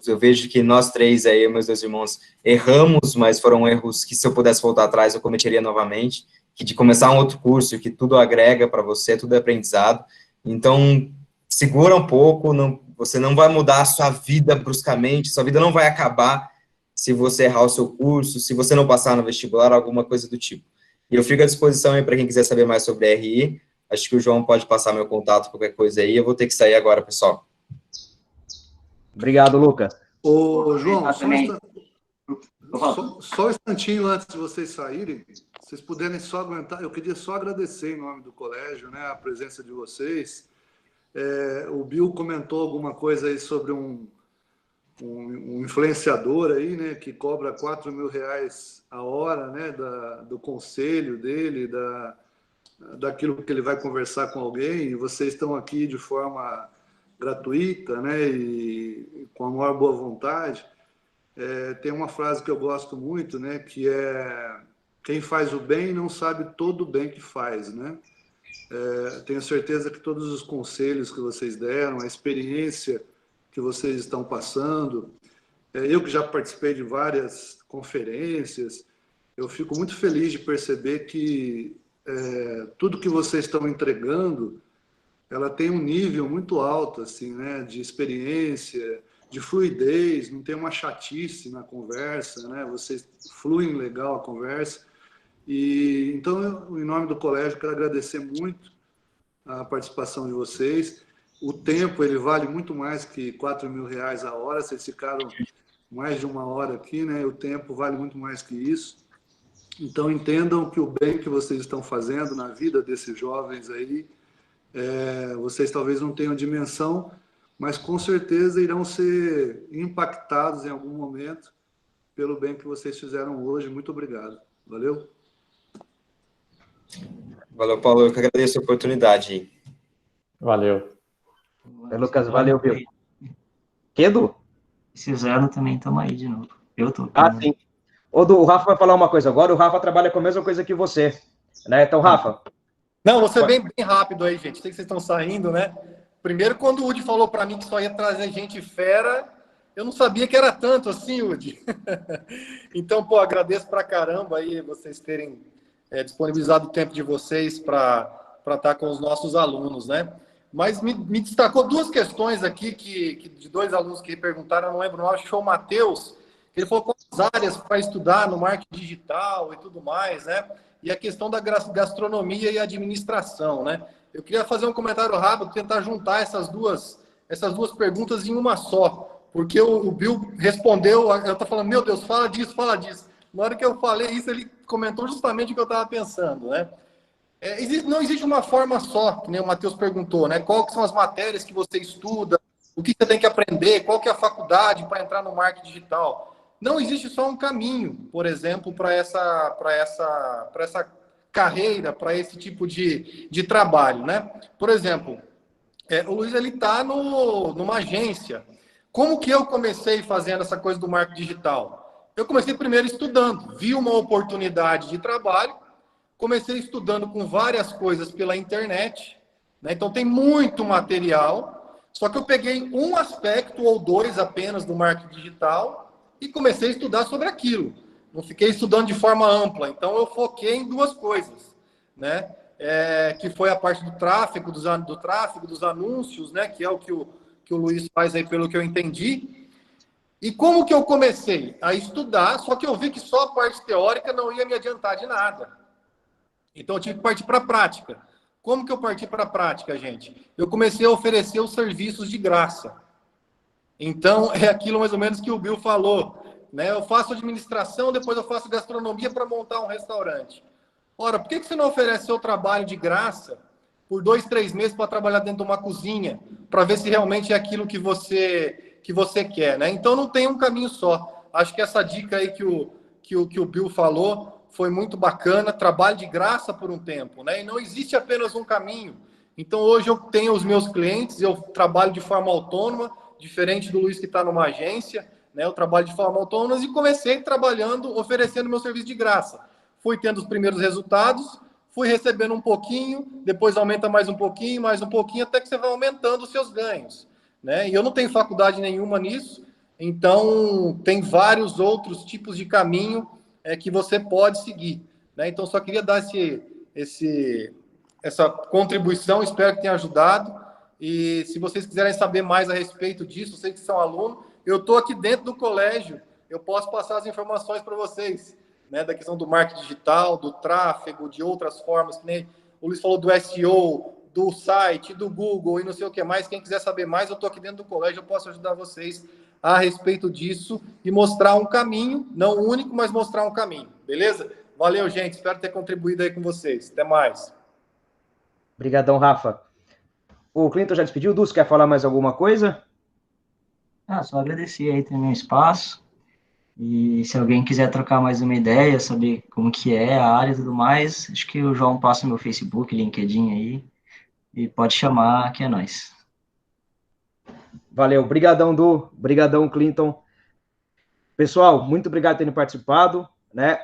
eu vejo que nós 3 aí, meus 2 irmãos, erramos, mas foram erros que se eu pudesse voltar atrás, eu cometeria novamente, que de começar um outro curso, que tudo agrega para você, tudo é aprendizado. Então, segura um pouco, você não vai mudar a sua vida bruscamente, sua vida não vai acabar se você errar o seu curso, se você não passar no vestibular, alguma coisa do tipo. E eu fico à disposição aí para quem quiser saber mais sobre RI, acho que o João pode passar meu contato, qualquer coisa aí, eu vou ter que sair agora, pessoal. Obrigado, Lucas. Ô, João, só um instantinho antes de vocês saírem, se vocês puderem só aguentar, eu queria só agradecer em nome do colégio, né, a presença de vocês. O Bill comentou alguma coisa aí sobre um influenciador aí, né, que cobra R$4.000 a hora, né, do conselho dele, daquilo que ele vai conversar com alguém, e vocês estão aqui de forma gratuita, né, e com a maior boa vontade. Tem uma frase que eu gosto muito, né, que é: quem faz o bem não sabe todo o bem que faz, né? Tenho certeza que todos os conselhos que vocês deram, a experiência que vocês estão passando, eu que já participei de várias conferências, eu fico muito feliz de perceber que tudo que vocês estão entregando, ela tem um nível muito alto, assim, né, de experiência, de fluidez, não tem uma chatice na conversa, né, vocês fluem legal a conversa. E então, em nome do colégio, quero agradecer muito a participação de vocês. O tempo, ele vale muito mais que R$4.000 a hora, vocês ficaram mais de 1 hora aqui, né, o tempo vale muito mais que isso. Então, entendam que o bem que vocês estão fazendo na vida desses jovens aí, vocês talvez não tenham dimensão, mas com certeza irão ser impactados em algum momento pelo bem que vocês fizeram hoje. Muito obrigado. Valeu? Valeu, Paulo. Eu que agradeço a oportunidade. Valeu. Lucas, valeu, Bill. Edu? Se fizeram, também estamos aí de novo. Eu tô. Sim. O Rafa vai falar uma coisa agora. O Rafa trabalha com a mesma coisa que você, né? Então, Rafa. Não, vou ser bem rápido aí, gente. Sei que vocês estão saindo, né? Primeiro, quando o Udi falou para mim que só ia trazer gente fera, eu não sabia que era tanto assim, Udi. Então, agradeço pra caramba aí vocês terem disponibilizado o tempo de vocês para estar com os nossos alunos, né? Mas me destacou 2 questões aqui de 2 alunos que perguntaram, eu não lembro, acho que foi o Matheus, ele falou quais áreas para estudar no marketing digital e tudo mais, né? E a questão da gastronomia e administração, né? Eu queria fazer um comentário rápido, tentar juntar essas duas perguntas em uma só, porque o Bill respondeu, eu estava falando, meu Deus, fala disso. Na hora que eu falei isso, ele comentou justamente o que eu estava pensando, né? Não existe uma forma só, que nem o Matheus perguntou, né? Quais são as matérias que você estuda, o que você tem que aprender, qual que é a faculdade para entrar no marketing digital. Não existe só um caminho, por exemplo, para essa carreira, para esse tipo de trabalho, né? Por exemplo, o Luiz está numa agência. Como que eu comecei fazendo essa coisa do marketing digital? Eu comecei primeiro estudando, vi uma oportunidade de trabalho, comecei estudando com várias coisas pela internet, né? Então tem muito material, só que eu peguei um aspecto ou 2 apenas do marketing digital e comecei a estudar sobre aquilo. não fiquei estudando de forma ampla. Então, eu foquei em duas coisas, né? Que foi a parte do tráfego, dos anúncios, né? Que é o que o Luiz faz aí, pelo que eu entendi. E como que eu comecei? A estudar, só que eu vi que só a parte teórica não ia me adiantar de nada. Então, eu tive que partir para a prática. Como que eu parti para a prática, gente? Eu comecei a oferecer os serviços de graça. Então, é aquilo mais ou menos que o Bill falou, né? Eu faço administração, depois eu faço gastronomia para montar um restaurante. Ora, por que você não oferece seu trabalho de graça por 2, 3 meses para trabalhar dentro de uma cozinha, para ver se realmente é aquilo que você quer, né? Então, não tem um caminho só. Acho que essa dica aí que o Bill falou foi muito bacana. Trabalho de graça por um tempo, né? E não existe apenas um caminho. Então, hoje eu tenho os meus clientes, eu trabalho de forma autônoma, diferente do Luiz que está numa agência, né? Eu trabalho de forma autônoma e comecei trabalhando, oferecendo meu serviço de graça. Fui tendo os primeiros resultados, fui recebendo um pouquinho, depois aumenta mais um pouquinho, até que você vai aumentando os seus ganhos, né? E eu não tenho faculdade nenhuma nisso, então tem vários outros tipos de caminho que você pode seguir, né? Então, só queria dar essa contribuição, espero que tenha ajudado. E se vocês quiserem saber mais a respeito disso, vocês que são alunos, eu estou aqui dentro do colégio, eu posso passar as informações para vocês, né, da questão do marketing digital, do tráfego, de outras formas, que nem o Luiz falou do SEO, do site, do Google e não sei o que mais. Quem quiser saber mais, eu estou aqui dentro do colégio, eu posso ajudar vocês a respeito disso e mostrar um caminho, não único, mas mostrar um caminho, beleza? Valeu, gente, espero ter contribuído aí com vocês. Até mais. Obrigadão, Rafa. O Clinton já despediu. Dulce, quer falar mais alguma coisa? Só agradecer aí também o espaço. E se alguém quiser trocar mais uma ideia, saber como que é a área e tudo mais, acho que o João passa meu Facebook, LinkedIn aí, e pode chamar, que é nóis. Valeu. Brigadão, Du. Brigadão, Clinton. Pessoal, muito obrigado por terem participado, né?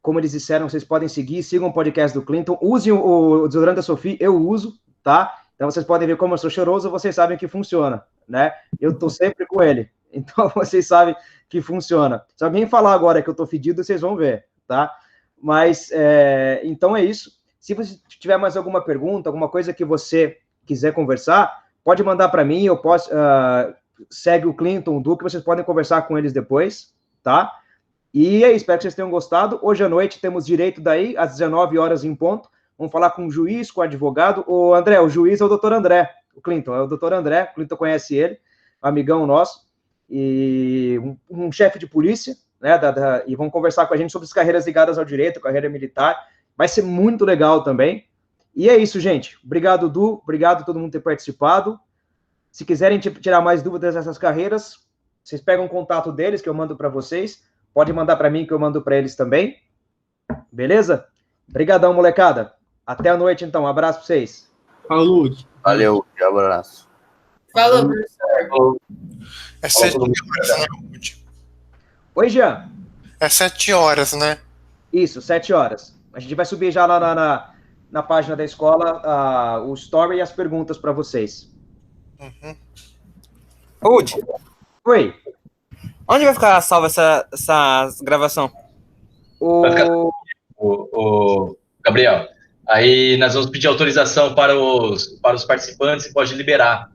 Como eles disseram, vocês podem seguir, sigam o podcast do Clinton, usem o desodorante da Sophie, eu uso, tá? Então vocês podem ver como eu sou cheiroso, vocês sabem que funciona, né? Eu tô sempre com ele, então vocês sabem que funciona. Se alguém falar agora que eu tô fedido, vocês vão ver, tá? Mas, então é isso. Se você tiver mais alguma pergunta, alguma coisa que você quiser conversar, pode mandar para mim, eu posso... segue o Clinton, o Duque, vocês podem conversar com eles depois, tá? E é isso, espero que vocês tenham gostado. Hoje à noite temos direito daí, às 19 horas em ponto. Vamos falar com o juiz, com o advogado. O André, o juiz é o doutor André. O Clinton é o doutor André. O Clinton conhece ele, amigão nosso. E um chefe de polícia, né? E vão conversar com a gente sobre as carreiras ligadas ao direito, carreira militar. Vai ser muito legal também. E é isso, gente. Obrigado, Du. Obrigado a todo mundo por ter participado. Se quiserem tirar mais dúvidas dessas carreiras, vocês pegam o contato deles, que eu mando para vocês. Pode mandar para mim, que eu mando para eles também. Beleza? Obrigadão, molecada. Até a noite, então. Um abraço para vocês. Falou, Lud. Valeu, um abraço. Falou, professor. É 7 horas, né, Lud? Oi, Jean. É 7 horas, né? Isso, 7 horas. A gente vai subir já lá na página da escola o story e as perguntas para vocês. Uhum. Lud. Oi. Onde vai ficar salva essa gravação? O Gabriel, aí nós vamos pedir autorização para os participantes e pode liberar,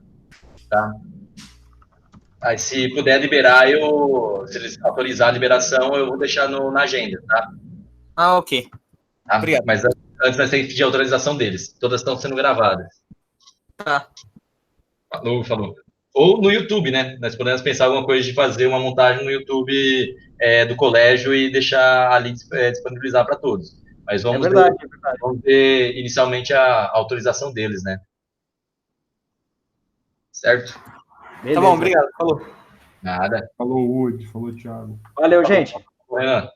tá? Aí se puder liberar, se eles autorizar a liberação, eu vou deixar na agenda, tá? Ah, ok. Tá? Obrigado. Mas antes nós temos que pedir autorização deles. Todas estão sendo gravadas. Tá. Falou. Ou no YouTube, né? Nós podemos pensar alguma coisa de fazer uma montagem no YouTube do colégio e deixar ali disponibilizar para todos. Mas vamos ver inicialmente a autorização deles, né? Certo? Beleza. Tá bom, obrigado. Falou. Nada. Falou, Wood. Falou, Thiago. Valeu, gente. Renan.